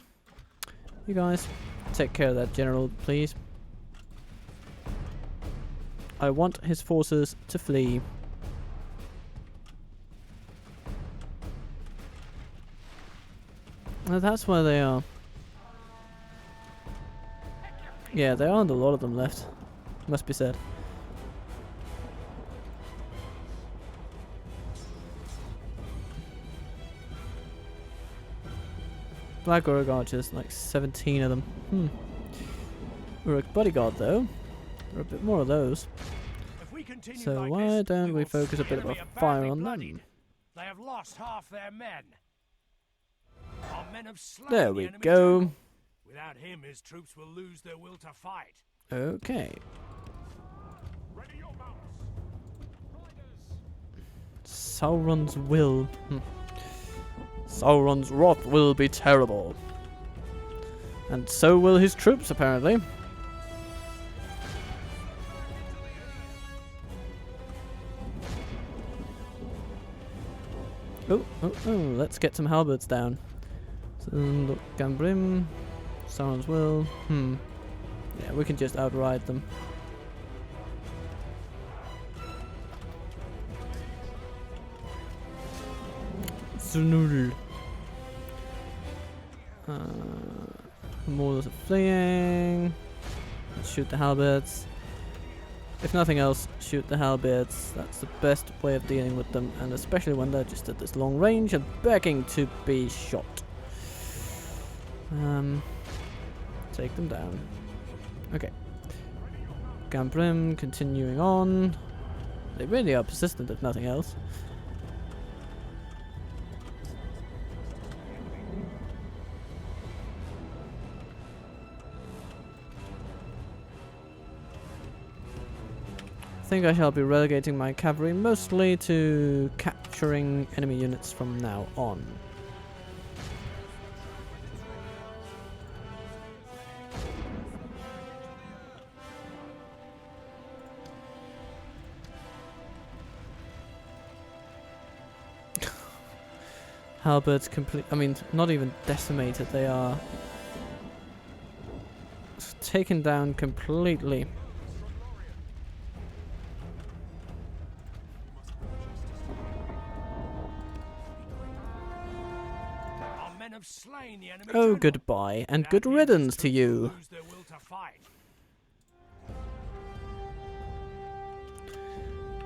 you guys take care of that general, please. I want his forces to flee. Oh, that's where they are. Yeah, there aren't a lot of them left, must be said. Black Orc archers, like 17 of them. Uruk bodyguard though. There are a bit more of those. So like why this, don't we will focus a see bit of a enemy are fire badly on bloodied. them? They have lost half their men. Our men have slain There the we enemy go. general. Without him, his troops will lose their will to fight. Okay. Ready your mounts. Sauron's will. Sauron's wrath will be terrible. And so will his troops, apparently. Oh, let's get some halberds down. So, look, Gambrim, Sauron's will. Yeah, we can just outride them. Zunul. Maulers are fleeing. Let's shoot the halberds. If nothing else, shoot the halberds. That's the best way of dealing with them, and especially when they're just at this long range and begging to be shot. Take them down. Okay. Gambrim continuing on. They really are persistent, if nothing else. I think I shall be relegating my cavalry mostly to capturing enemy units from now on. Halberds complete. I mean, not even decimated. They are taken down completely. Oh, goodbye, and good riddance to you.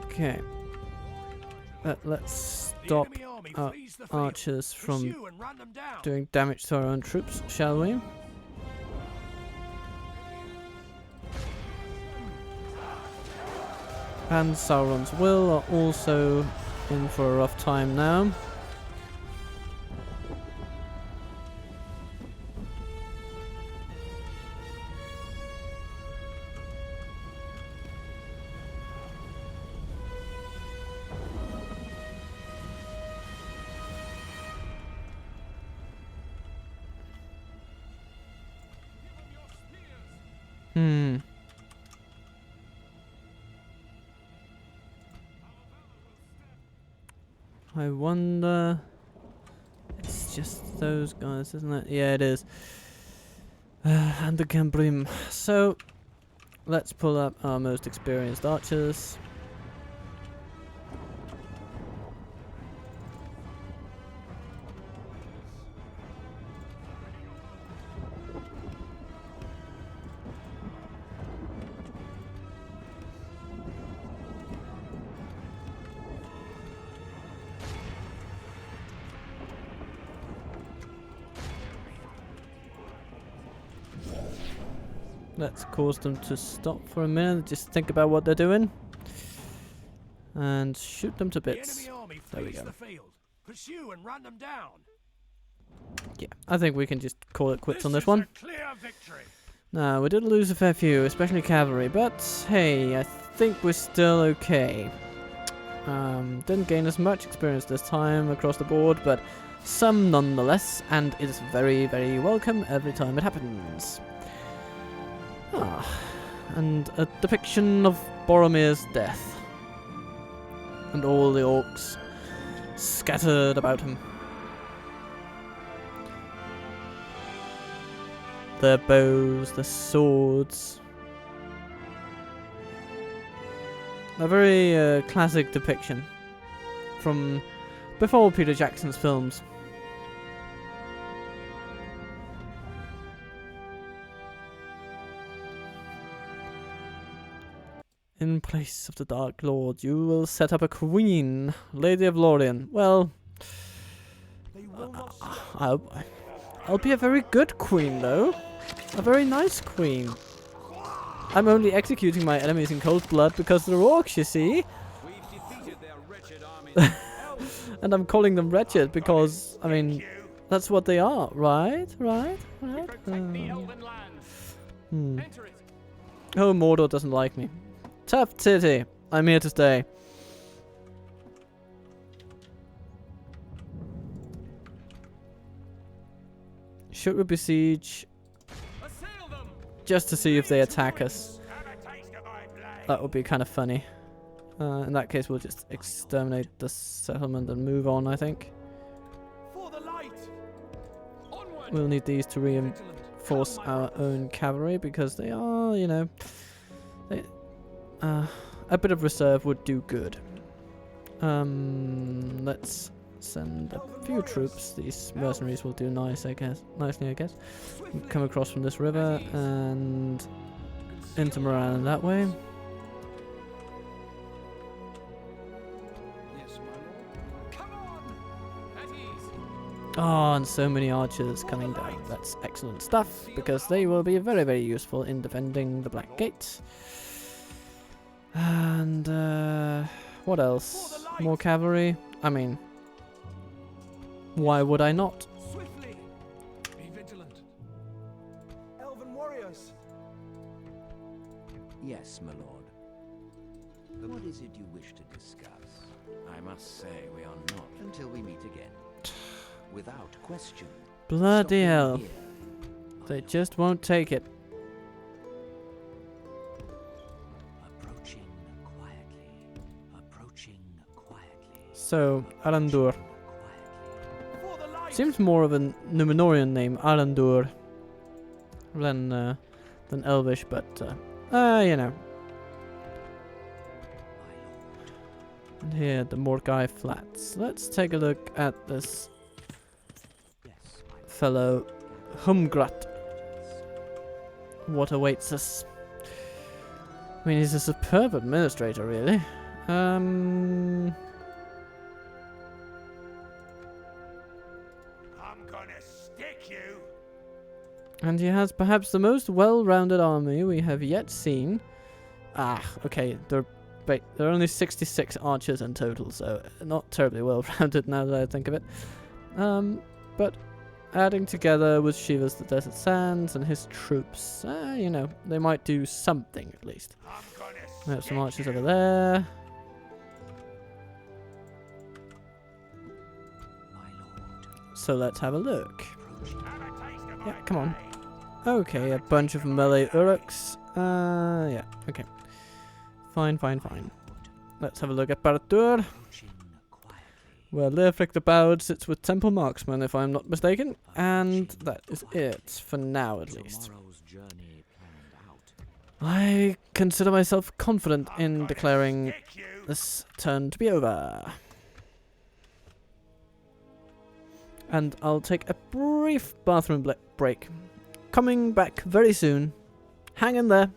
Okay. Let's stop our archers from doing damage to our own troops, shall we? And Sauron's Will are also in for a rough time now. I wonder... It's just those guys, isn't it? Yeah, it is. And the Cambrim. So, let's pull up our most experienced archers. Let's cause them to stop for a minute, just think about what they're doing. And shoot them to The bits. enemy army There we flees go. the field. Pursue and run them down. Yeah, I think we can just call it quits on this is one. a clear victory. No, we did lose a fair few, especially cavalry, but hey, I think we're still okay. Didn't gain as much experience this time across the board, but some nonetheless, and it is very, very welcome every time it happens. Ah, and a depiction of Boromir's death. And all the orcs scattered about him. Their bows, their swords. A very classic depiction from before Peter Jackson's films. In place of the Dark Lord, you will set up a queen, Lady of Lothlorien. Well, I'll be a very good queen, though. A very nice queen. I'm only executing my enemies in cold blood because they're orcs, you see. And I'm calling them wretched because, I mean, that's what they are, right? Right? Oh, Mordor doesn't like me. Tough titty. I'm here to stay. Should we besiege? Just to see if they attack us. That would be kind of funny. In that case, we'll just exterminate the settlement and move on, I think. We'll need these to reinforce our own cavalry because they are, you know... a bit of reserve would do good. Let's send a few troops. These mercenaries will do nicely, I guess. Come across from this river and into Moran that way. Oh, and so many archers coming down. That's excellent stuff because they will be very, very useful in defending the Black Gate. And what else? More cavalry? I mean, why would I not? Swiftly. Be vigilant. Elven warriors. Yes, my lord. What is it you wish to discuss? I must say we are not until we meet again. Without question. Bloody Stop hell. here. They just won't take it. Approaching quietly. Approaching quietly. So, Arandur. Quietly. For the light. Seems more of a Numenorian name, Arandur, than Elvish, but, you know. My lord. And here, the Morkai Flats. Let's take a look at this Yes, my fellow Humgrat. What awaits us? I mean, he's a superb administrator, really. I'm gonna stick you. And he has perhaps the most well-rounded army we have yet seen. Ah, okay, they're there are only 66 archers in total, so not terribly well rounded now that I think of it. But adding together with Shiva's the Desert Sands and his troops, you know, they might do something at least. We have some archers over there. So let's have a look. Yeah, come on. Okay, a bunch of melee Uruks. Yeah, okay. Fine. Let's have a look at Barad-dûr. Where Leofric the Bowed sits with Temple Marksman, if I'm not mistaken. And that is it, for now at least. I consider myself confident in declaring this turn to be over. And I'll take a brief bathroom break. Coming back very soon. Hang in there.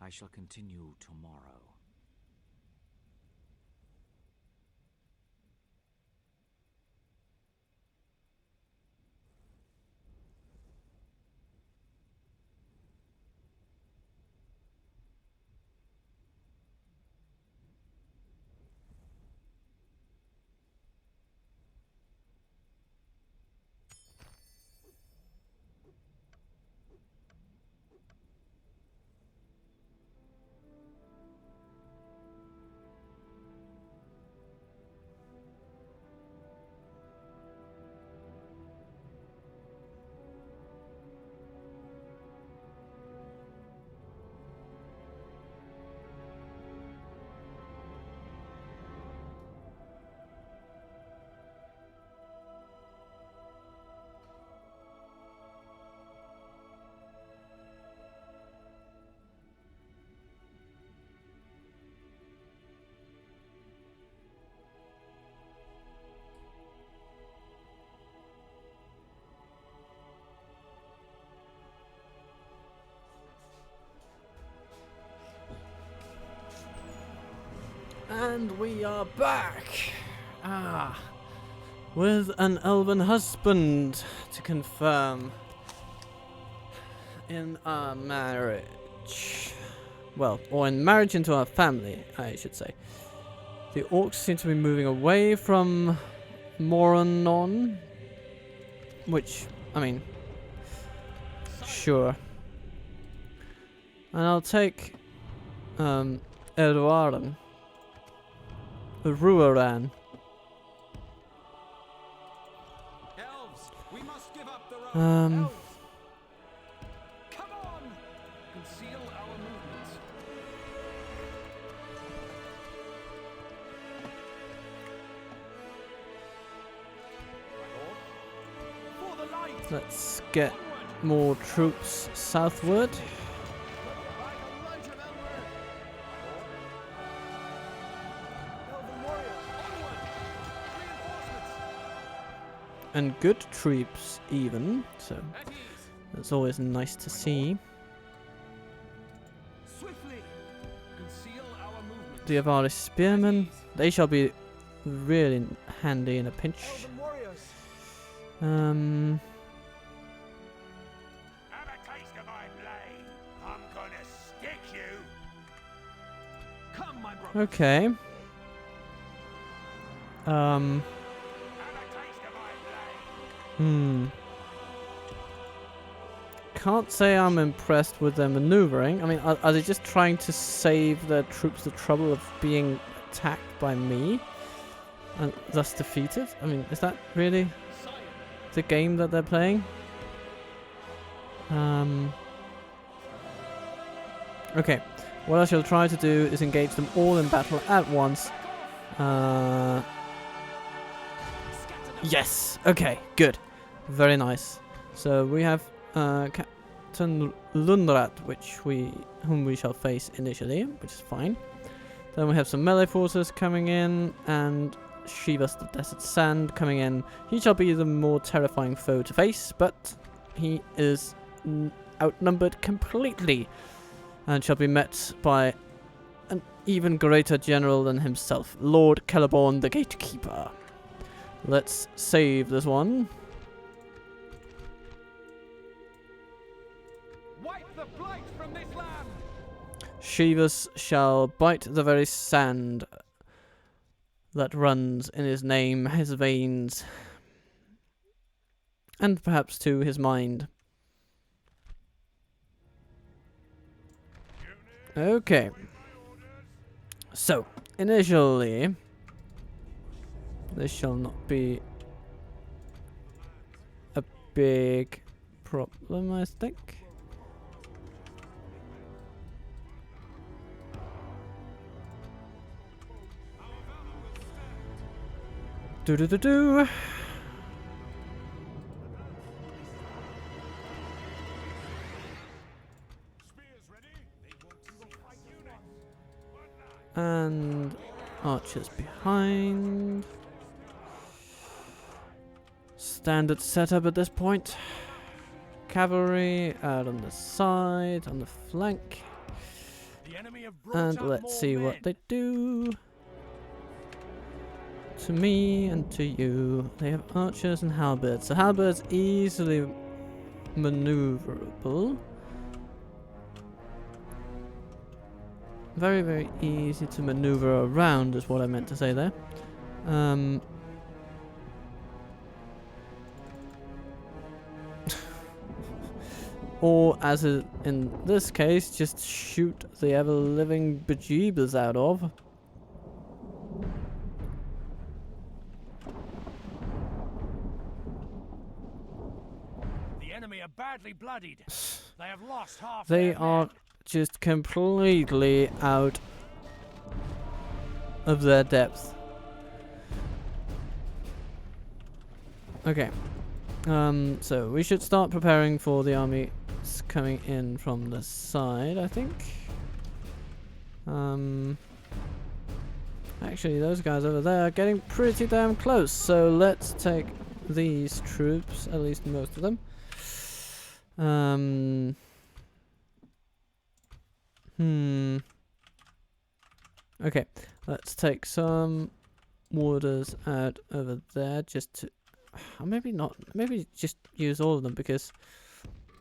I shall continue tomorrow. And we are back! With an elven husband to confirm in our marriage. Well, or in marriage into our family, I should say. The orcs seem to be moving away from Mordor, which, I mean, sure. And I'll take Ar-Adûnâim. Ruaran. Elves, we must give up the road. Come on! Conceal our movements. My lord. For the light. Let's get more troops southward. And good troops even, so that's always nice to see. The Avari Spearmen, they shall be really handy in a pinch. Have a taste of my blade. I'm gonna stick you. Come, my brother. Okay. Can't say I'm impressed with their maneuvering. I mean, are they just trying to save their troops the trouble of being attacked by me and thus defeated? I mean, is that really the game that they're playing? Okay, what I shall try to do is engage them all in battle at once. Yes! Okay, good. Very nice. So we have Captain Lunrat, whom we shall face initially, which is fine. Then we have some melee forces coming in, and Shivas the Desert Sand coming in. He shall be the more terrifying foe to face, but he is outnumbered completely, and shall be met by an even greater general than himself, Lord Celeborn the Gatekeeper. Let's save this one. Wipe the blight from this land. Shivas shall bite the very sand that runs in his name, his veins, and perhaps too his mind. Okay. So, initially, this shall not be a big problem, I think. Do. And archers behind. Standard setup at this point. Cavalry out on the side, on the flank. The enemy have brought And up let's more see what men. they do. To me and to you. They have archers and halberds. So halberds easily maneuverable. Very, very easy to maneuver around is what I meant to say there. Or, as in this case, just shoot the ever-living bejeebers out of. The enemy are badly bloodied. They have lost half They their are men. just completely out of their depth. Okay. So we should start preparing for the army coming in from the side, I think. Actually, those guys over there are getting pretty damn close, so let's take these troops, at least most of them. Okay, let's take some warders out over there just to... maybe not. Maybe just use all of them because...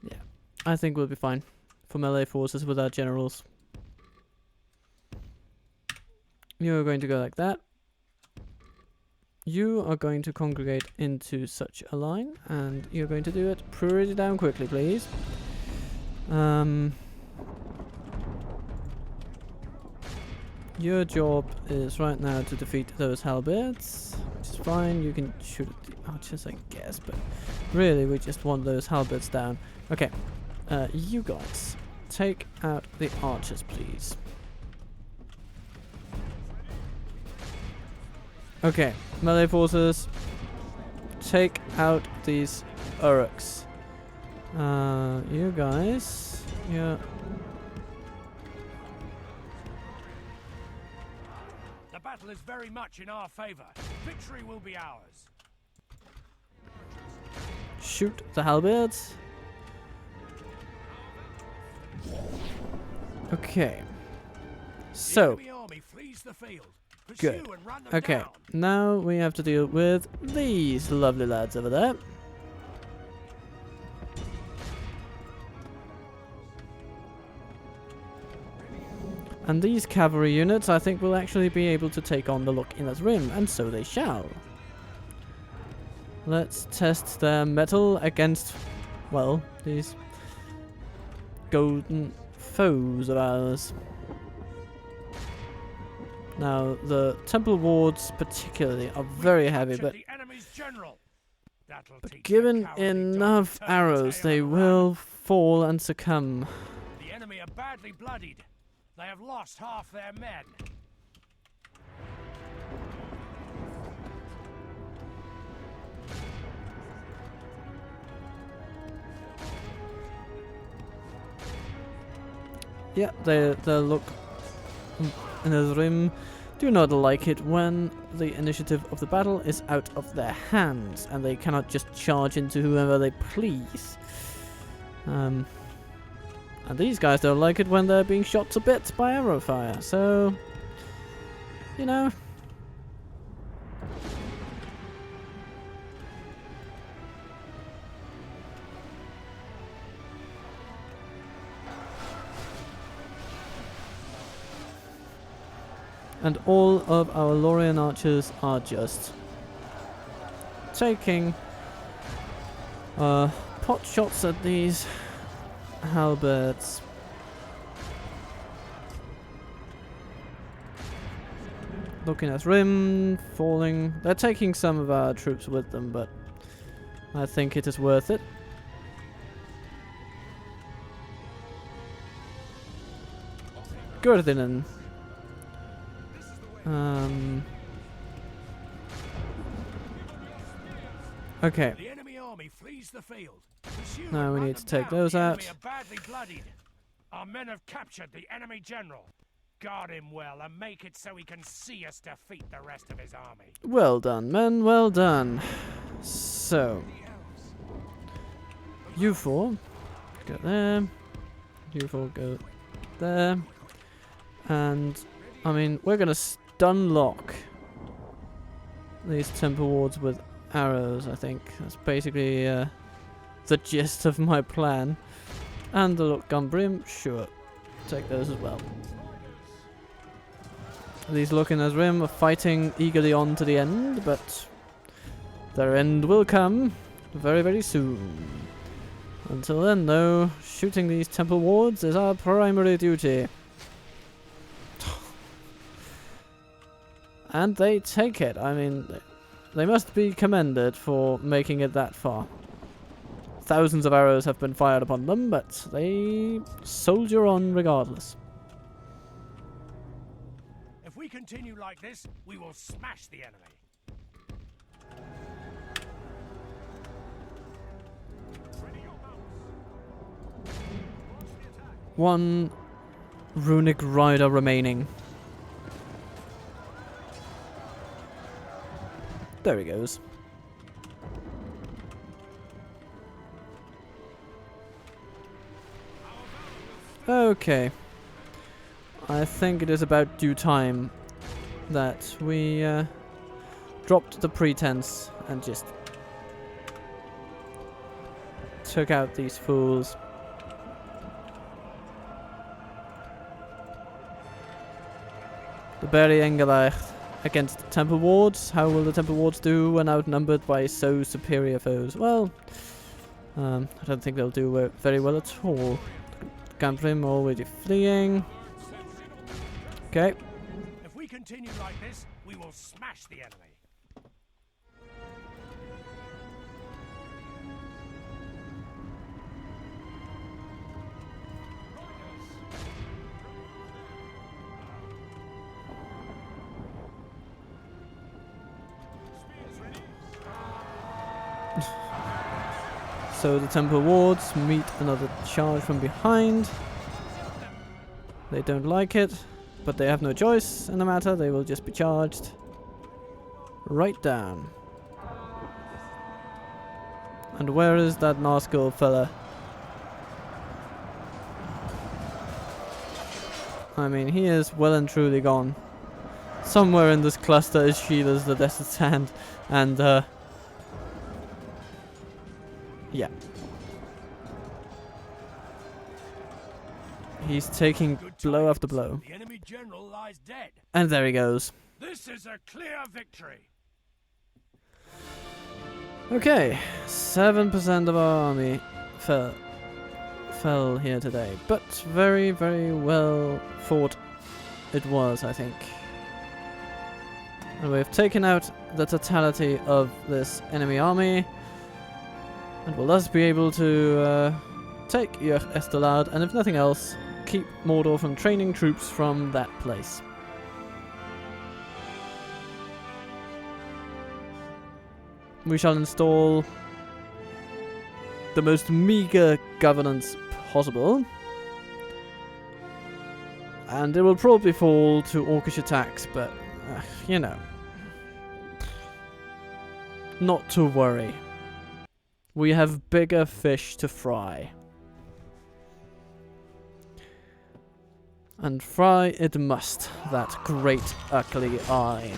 yeah, I think we'll be fine for melee forces with our generals. You're going to go like that. You are going to congregate into such a line, and you're going to do it pretty damn quickly, please. Your job is right now to defeat those halberds, which is fine. You can shoot at the archers, I guess, but really we just want those halberds down. Okay, you guys, take out the archers, please. Okay, melee forces, take out these Uruks. You guys, yeah. The battle is very much in our favor. Victory will be ours. Shoot the halberds. Okay. So, The enemy army flees the field. good. Pursue and run them Okay, down. now we have to deal with these lovely lads over there. And these cavalry units, I think, will actually be able to take on the Lothlorien, and so they shall. Let's test their metal against, well, these golden foes of ours. Now, the temple wards particularly are very heavy, but The enemy's general. That'll teach the given cowardly dog enough to turn arrows, tail they and will run. fall and succumb. The enemy are badly bloodied. They have lost half their men. Yeah, they look in the rim do not like it when the initiative of the battle is out of their hands and they cannot just charge into whoever they please. And these guys don't like it when they're being shot to bits by arrow fire, so you know. And all of our Lothlorien archers are just taking pot shots at these halberds. Looking at rim, falling. They're taking some of our troops with them, but I think it is worth it. Ar-Adûnâim. Okay. The enemy army flees the field. Now we need to take those out. The enemy are badly bloodied. Our men have captured the enemy general. Guard him well and make it so he can see us defeat the rest of his army. Well done, men. Well done. So, you four go there. You four go there. And I mean, we're gonna stun lock these temple wards with arrows, I think. That's basically the gist of my plan. And the gun brim, sure. Take those as well. These looking as rim are fighting eagerly on to the end, but their end will come very, very soon. Until then, though, shooting these temple wards is our primary duty. And they take it. I mean, they must be commended for making it that far. Thousands of arrows have been fired upon them, but they soldier on regardless. If we continue like this, we will smash the enemy. One runic rider remaining. There he goes. Okay. I think it is about due time that we dropped the pretense and just took out these fools. The Berry Engelach against the Temple Wards. How will the Temple Wards do when outnumbered by so superior foes? Well, I don't think they'll do very well at all. Gamprim already fleeing. Okay. If we continue like this, we will smash the enemy. So the Temple Wards meet another charge from behind. They don't like it, but they have no choice in the matter. They will just be charged right down. And where is that Nazgul fella? I mean, he is well and truly gone. Somewhere in this cluster is Sheila's the Desert Sand, and yeah. He's taking blow after blow. The enemy general lies dead. And there he goes. This is a clear victory. Okay, 7% of our army fell here today, but very, very well fought it was, I think. And we've taken out the totality of this enemy army, and will thus be able to take Estelad, and if nothing else, keep Mordor from training troops from that place. We shall install the most meager governance possible. And it will probably fall to orcish attacks, but, you know. Not to worry. We have bigger fish to fry. And fry it must, that great ugly eye.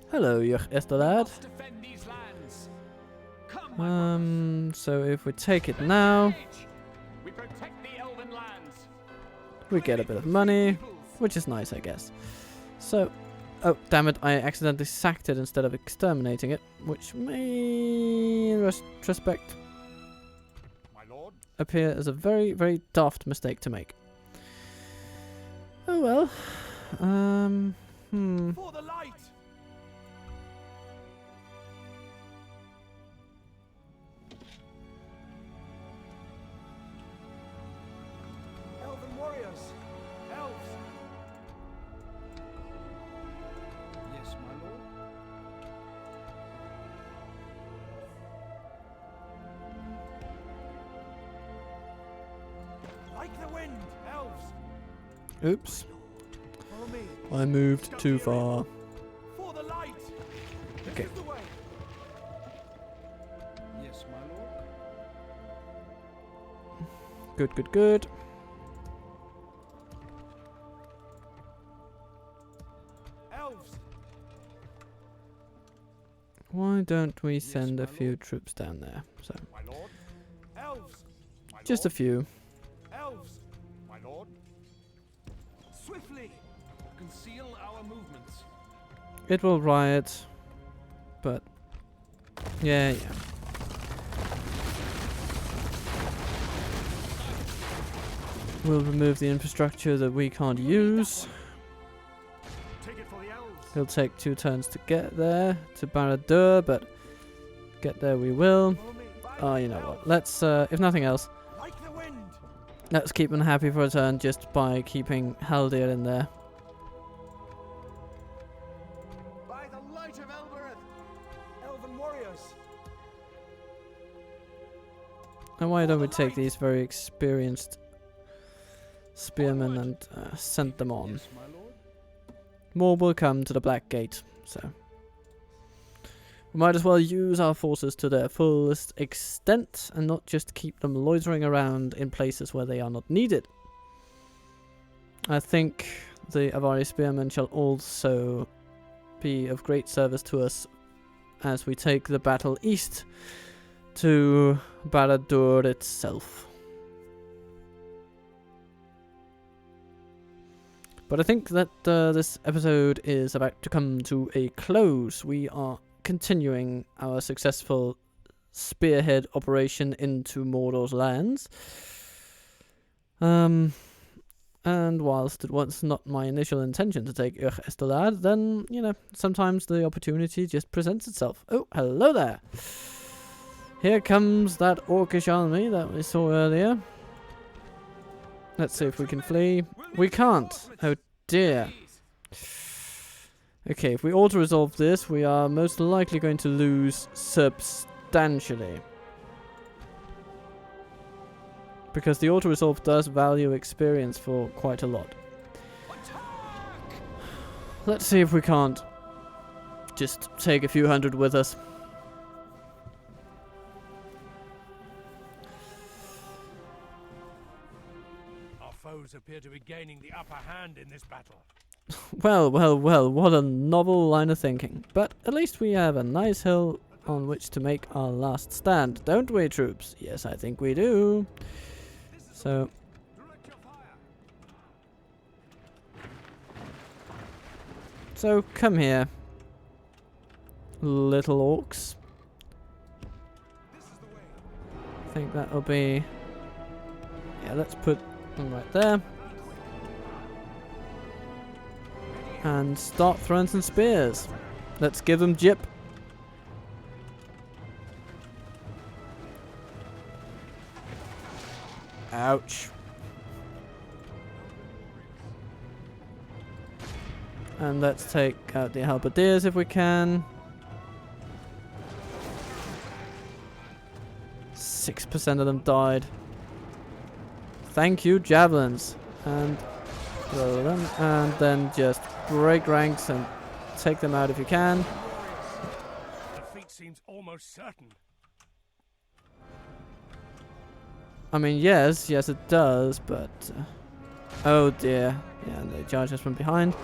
Hello, lad. So if we take it now, we get a bit of money, which is nice, I guess. So, oh, damn it, I accidentally sacked it instead of exterminating it, which may, in retrospect, appear as a very, very daft mistake to make. Oh well. For the light! Elven warriors! Elves! Yes, my lord. Like the wind, elves! Oops, Follow me. I moved too far. For the light! Okay. This is the way. Yes, my lord. Good, good, good. Elves! Why don't we send a few troops down there? So, My lord. Elves! My just a lord. few. Elves! My lord. Swiftly! Conceal our movements. It will riot, but yeah. We'll remove the infrastructure that we can't use. Take it for the elves. It'll take 2 turns to get there, to Ar-Adûnâim, but get there we will. Follow me. Oh, you know what? Let's, if nothing else, Like the wind. let's keep them happy for a turn just by keeping Haldir in there. By the light of Elbereth. Elven warriors. And why don't we take these very experienced spearmen and send them on? Yes, my lord. More will come to the Black Gate, so we might as well use our forces to their fullest extent and not just keep them loitering around in places where they are not needed. I think the Avari spearmen shall also be of great service to us as we take the battle east to Ar-Adûnâim itself. But I think that this episode is about to come to a close. We are continuing our successful spearhead operation into Mordor's lands. And whilst it was not my initial intention to take Estelad, then, you know, sometimes the opportunity just presents itself. Oh, hello there! Here comes that orcish army that we saw earlier. Let's see if we can flee. We can't. Oh dear. Okay, if we auto-resolve this, we are most likely going to lose substantially. Because the auto-resolve does value experience for quite a lot. Let's see if we can't just take a few hundred with us. Foes appear to be gaining the upper hand in this battle. Well, what a novel line of thinking. But at least we have a nice hill on which to make our last stand, don't we, troops? Yes, I think we do. So, come here, little orcs. I think that'll be... Yeah, let's put them right there. And start throwing some spears. Let's give them jip. Ouch. And let's take out the halberdiers if we can. 6% of them died. Thank you, javelins. And throw them, and then just break ranks and take them out if you can. Defeat seems almost certain. I mean, yes it does, but... oh dear. Yeah, and they charge us from behind.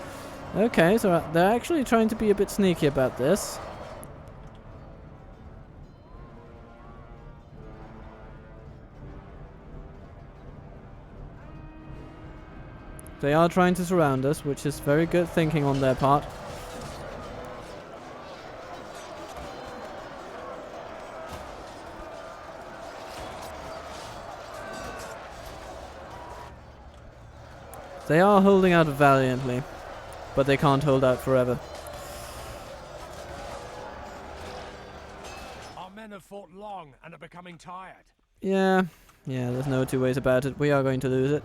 Okay, so they're actually trying to be a bit sneaky about this. They are trying to surround us, which is very good thinking on their part. They are holding out valiantly, but they can't hold out forever. Our men have fought long and are becoming tired. Yeah, there's no two ways about it. We are going to lose it.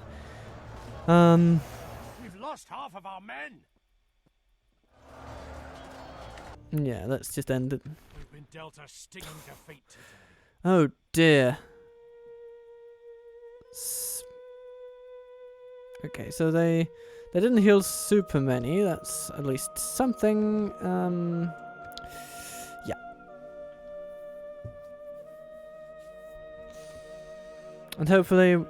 We've lost half of our men. Yeah, let's just end it. We've been dealt a stinging defeat today. Oh dear. Okay, so they didn't heal super many. That's at least something. Yeah. And hopefully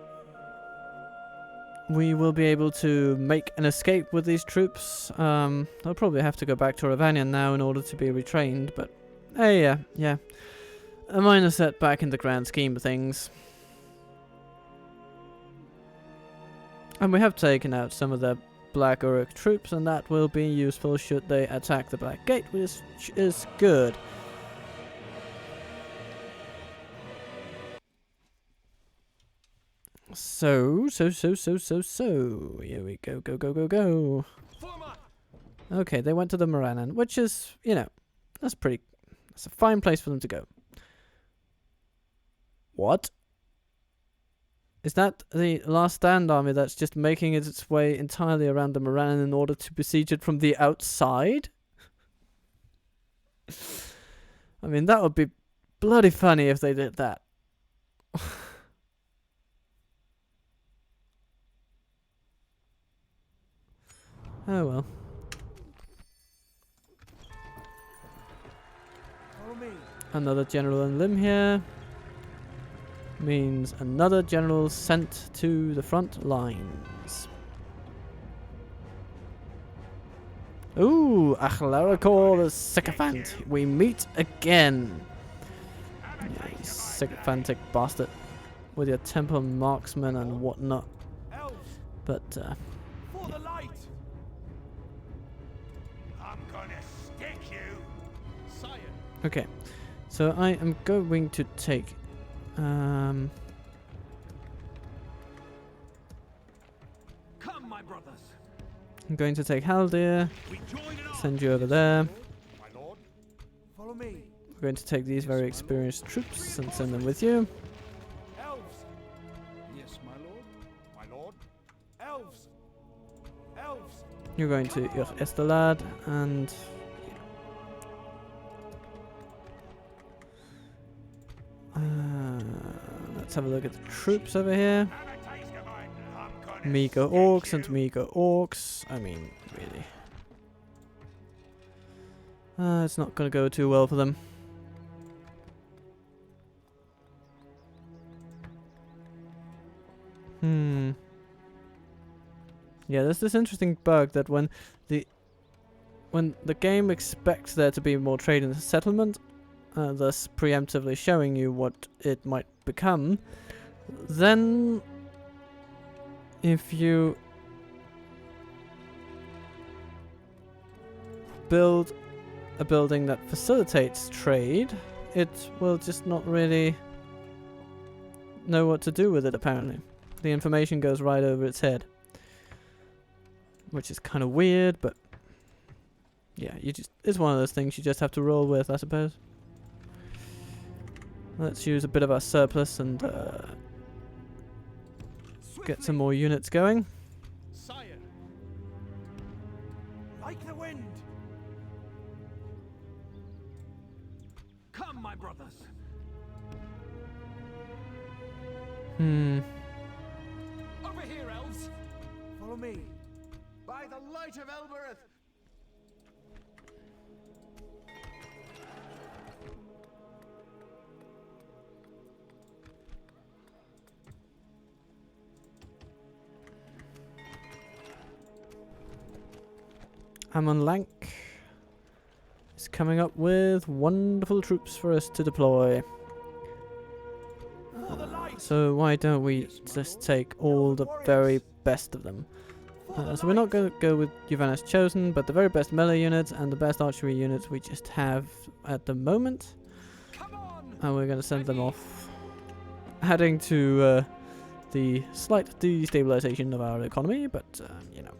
we will be able to make an escape with these troops. I'll probably have to go back to Ar-Adûnâim now in order to be retrained, but hey, yeah. A minor setback in the grand scheme of things. And we have taken out some of the Black Uruk troops, and that will be useful should they attack the Black Gate, which is good. So. Here we go. Okay, they went to the Morannon, which is, that's a fine place for them to go. What? Is that the Last Stand army that's just making its way entirely around the Morannon in order to besiege it from the outside? I mean, that would be bloody funny if they did that. Oh well. Another general in limb here. Means another general sent to the front lines. Ooh, Achlaricor the Sycophant. We meet again. You sycophantic bastard. With your temple marksmen and whatnot. But, For the light. I'm gonna stick you. Sire. okay. So I am going to take... Come, my brothers. I'm going to take Haldir, send you over there. My lord. Follow me. We're going to take these very experienced troops and send them with you. Elves. Yes, my lord. My lord. Elves. Elves. You're going to your Estelad and... let's have a look at the troops over here. Meager orcs and meager orcs. I mean, really. It's not going to go too well for them. Yeah, there's this interesting bug that when the game expects there to be more trade in the settlement, thus preemptively showing you what it might become, then if you build a building that facilitates trade, it will just not really know what to do with it, apparently. The information goes right over its head. Which is kind of weird, but yeah, it's one of those things you just have to roll with, I suppose. Let's use a bit of our surplus and get some more units going. Sire. Like the wind. Come, my brothers. Over here, elves. Follow me. By the light of Elbereth. Amon Lank is coming up with wonderful troops for us to deploy. So why don't we just take all the very best of them? So we're not going to go with Yuvanis Chosen, but the very best melee units and the best archery units we just have at the moment. And we're going to send them off, adding to the slight destabilization of our economy, but you know,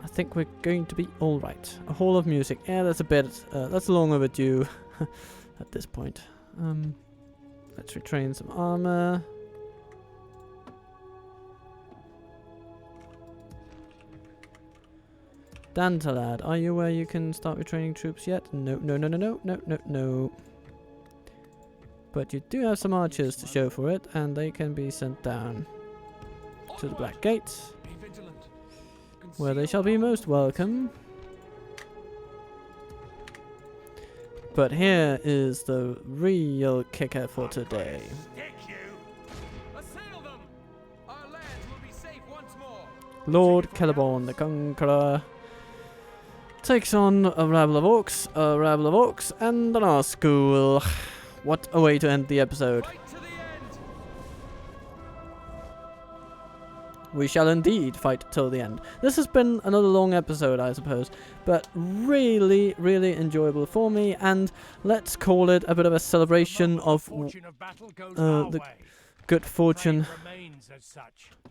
I think we're going to be alright. A Hall of Music, yeah, that's a bit, that's long overdue at this point. Let's retrain some armor. Dantalad, are you where you can start retraining troops yet? No, no, no, no, no, no, no, no. But you do have some archers to show for it, and they can be sent down to the Black Gate, where they shall be most welcome. But here is the real kicker for today. Assail them. Our lands will be safe once more. Lord Celeborn the Conqueror takes on a rabble of orcs, and an Arschool. What a way to end the episode. Fight to the end. We shall indeed fight till the end. This has been another long episode, I suppose, but really, really enjoyable for me, and let's call it a bit of a celebration of the good fortune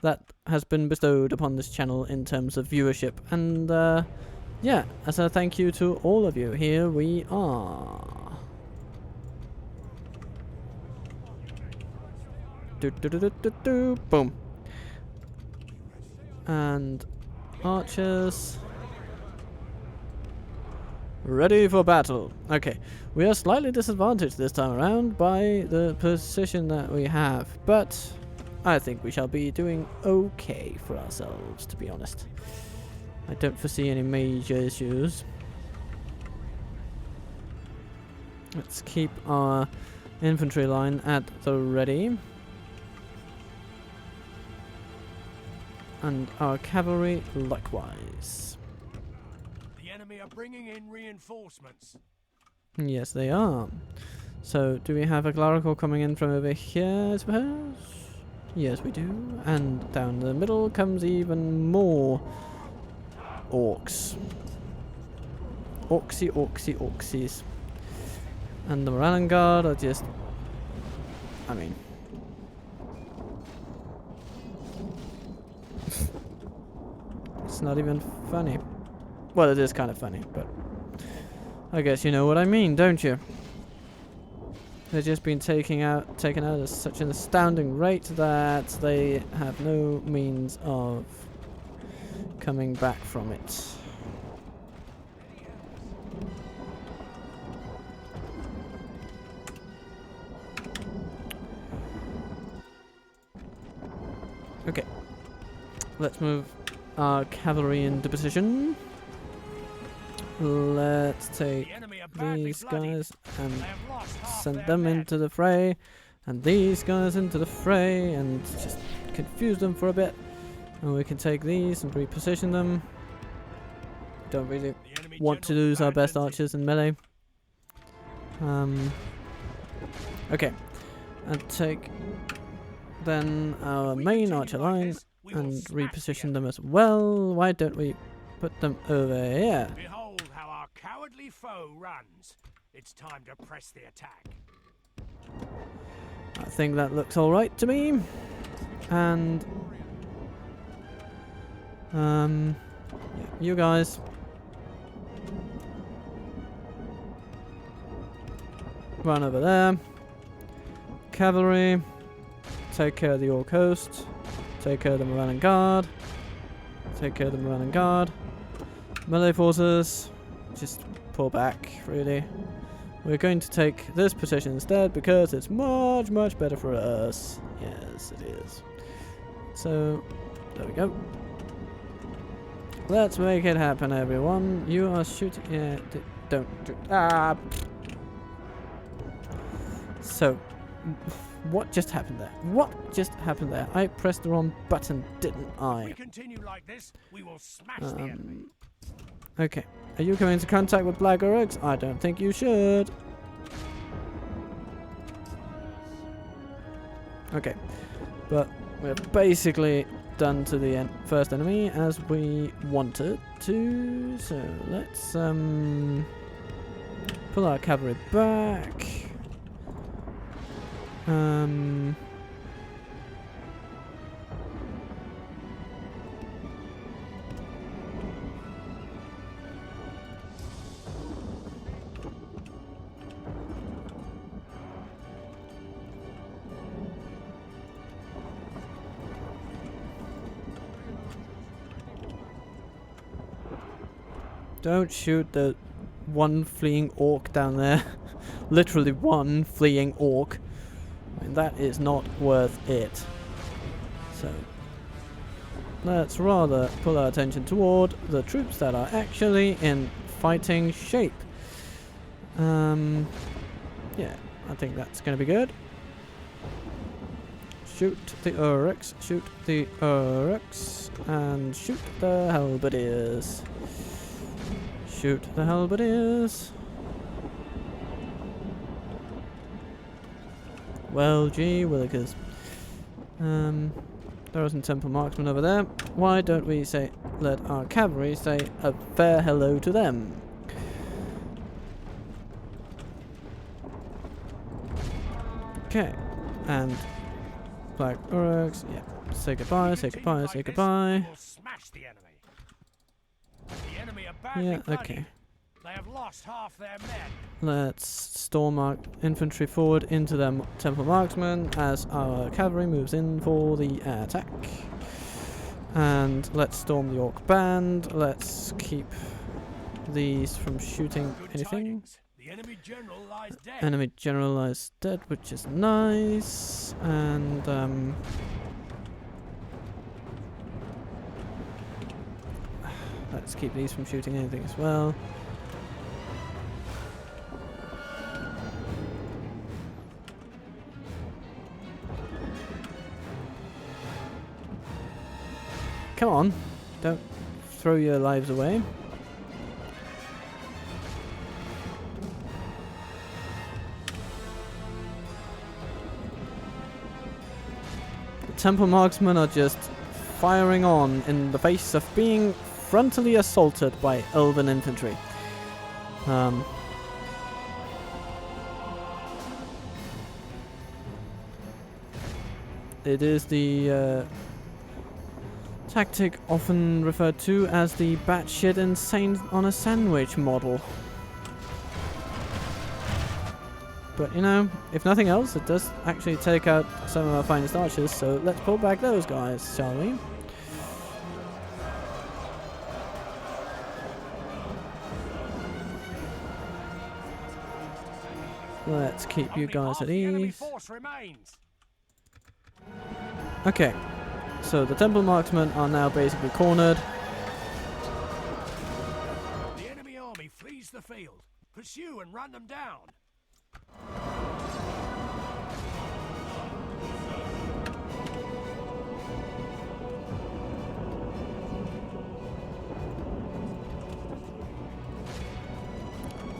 that has been bestowed upon this channel in terms of viewership. And yeah, as a thank you to all of you, here we are. Boom. And archers ready for battle. Okay, we are slightly disadvantaged this time around by the position that we have, but I think we shall be doing okay for ourselves, to be honest. I don't foresee any major issues. Let's keep our infantry line at the ready. And our cavalry likewise. The enemy are bringing in reinforcements. Yes, they are. So, do we have a clerical coming in from over here, I suppose? Yes, we do. And down the middle comes even more orcs. Orcsy, orcsy, orcsies. And the Moralan Guard are just... I mean... It's not even funny. Well, it is kind of funny, but I guess you know what I mean, don't you? They've just been taken out at such an astounding rate that they have no means of coming back from it. Okay, let's move our cavalry into position. Let's take these guys and send them into the fray, and these guys into the fray, and just confuse them for a bit. And we can take these and reposition them. Don't really want to lose our best archers in melee. Okay, and take then our main archer line and reposition them as well. Why don't we put them over here? Behold how our cowardly foe runs. It's time to press the attack. I think that looks alright to me. And yeah, you guys run over there. Cavalry, take care of the Orc host. Take care of the Moralan Guard. Take care of the Moralan Guard. Melee forces, just pull back, really. We're going to take this position instead because it's much, much better for us. Yes, it is. So, there we go. Let's make it happen, everyone. You are shooting. Yeah, don't. Ah! So, what just happened there? What just happened there? I pressed the wrong button, didn't If we I? continue like this, we will smash the enemy. Okay. Are you coming into contact with Black Orcs? I don't think you should. Okay. But we're basically done to the first enemy as we wanted to. So let's pull our cavalry back. Don't shoot the one fleeing orc down there. Literally one fleeing orc. I mean, that is not worth it. So, let's rather pull our attention toward the troops that are actually in fighting shape. Yeah, I think that's going to be good. Shoot the Uruks, shoot the Uruks, and shoot the halberdiers. Shoot the halberdiers. Well, gee willikers. There are some temple marksmen over there. Why don't we let our cavalry say a fair hello to them? Okay, and Black Uruks, yeah. Say goodbye, say goodbye, say goodbye. We'll smash the enemy. The enemy are badly Yeah, bloodied. okay. They have lost half their men. Let's storm our infantry forward into their temple marksmen as our cavalry moves in for the attack. And let's storm the orc band. Let's keep these from shooting Good anything. tidings. The enemy general lies dead. Enemy general lies dead, which is nice. And let's keep these from shooting anything as well. Come on, don't throw your lives away. The temple marksmen are just firing on in the face of being frontally assaulted by elven infantry. It is the tactic often referred to as the batshit insane on a sandwich model. But you know, if nothing else, it does actually take out some of our finest archers, so let's pull back those guys, shall we? Let's keep you Only guys half at the enemy ease. force remains. Okay, so the temple marksmen are now basically cornered. The enemy army flees the field. Pursue and run them down.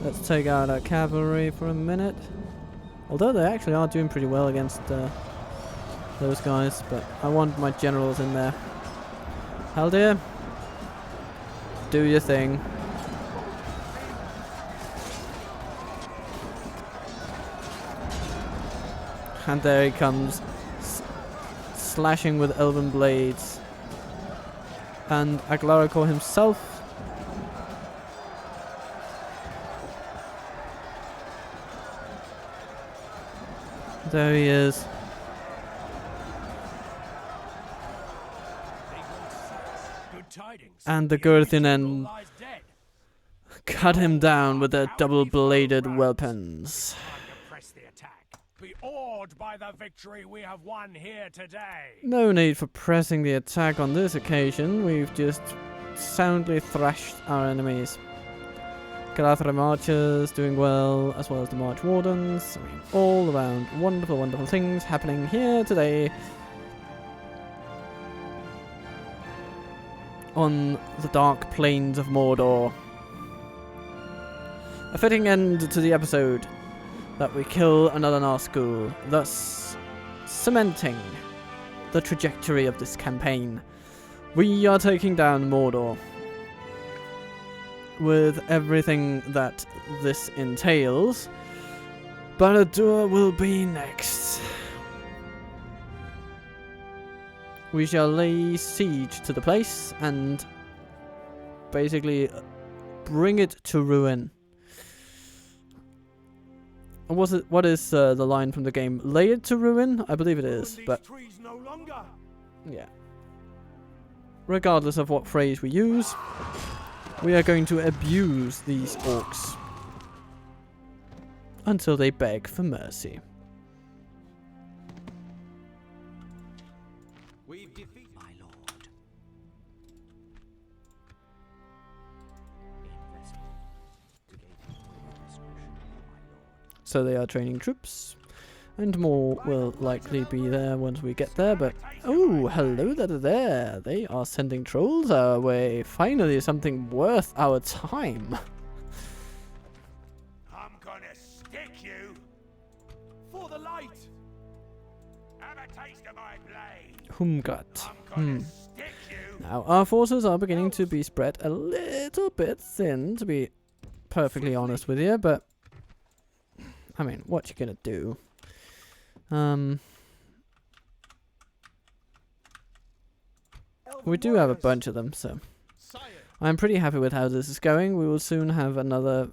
Let's take out our cavalry for a minute. Although they actually are doing pretty well against those guys, but I want my generals in there. Haldir, do your thing. And there he comes, slashing with elven blades. And Aglaricor himself. There he is. Good tidings. And the enemy Gurthinen general lies dead. cut him down with their double-bladed weapons. Time to press the attack. Be awed by the victory we have won here today. No need for pressing the attack on this occasion. We've just soundly thrashed our enemies. Galadhrim archers doing well as the March Wardens. I mean, all around wonderful, wonderful things happening here today. On the dark plains of Mordor. A fitting end to the episode that we kill another Nazgul, thus cementing the trajectory of this campaign. We are taking down Mordor with everything that this entails. Ar-Adûnâim will be next. We shall lay siege to the place and basically bring it to ruin. What is the line from the game? Lay it to ruin? I believe it is, but yeah. Regardless of what phrase we use, we are going to abuse these orcs until they beg for mercy. We've defeated My lord. So they are training troops, and more will likely be there once we get there, but oh, hello there. They are sending trolls our way. Finally something worth our time. I'm gonna stick you. For the light! Have a taste of my blade. Humgat. I'm gonna stick you. Now, our forces are beginning to be spread a little bit thin, to be perfectly honest with you, but I mean, what you gonna do? We do have a bunch of them, so I'm pretty happy with how this is going. We will soon have another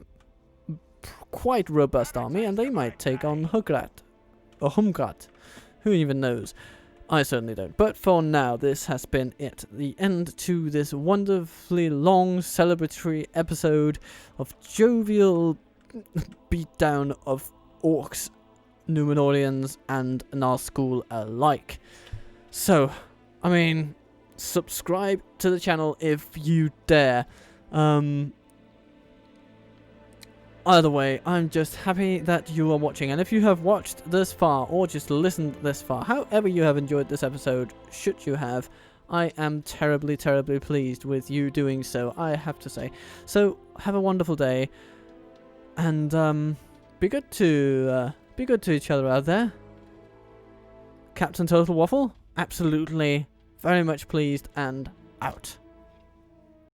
quite robust army, and they might take on Hugrat or Humgrat. Who even knows? I certainly don't. But for now, this has been it. The end to this wonderfully long celebratory episode of jovial beatdown of orcs, Númenóreans, and Nazgûl alike. So, I mean, subscribe to the channel if you dare. Either way, I'm just happy that you are watching, and if you have watched this far or just listened this far, however you have enjoyed this episode, should you have, I am terribly, terribly pleased with you doing so, I have to say. So, have a wonderful day, and be good to each other out there. Captain Total Waffle, absolutely, very much pleased, and out.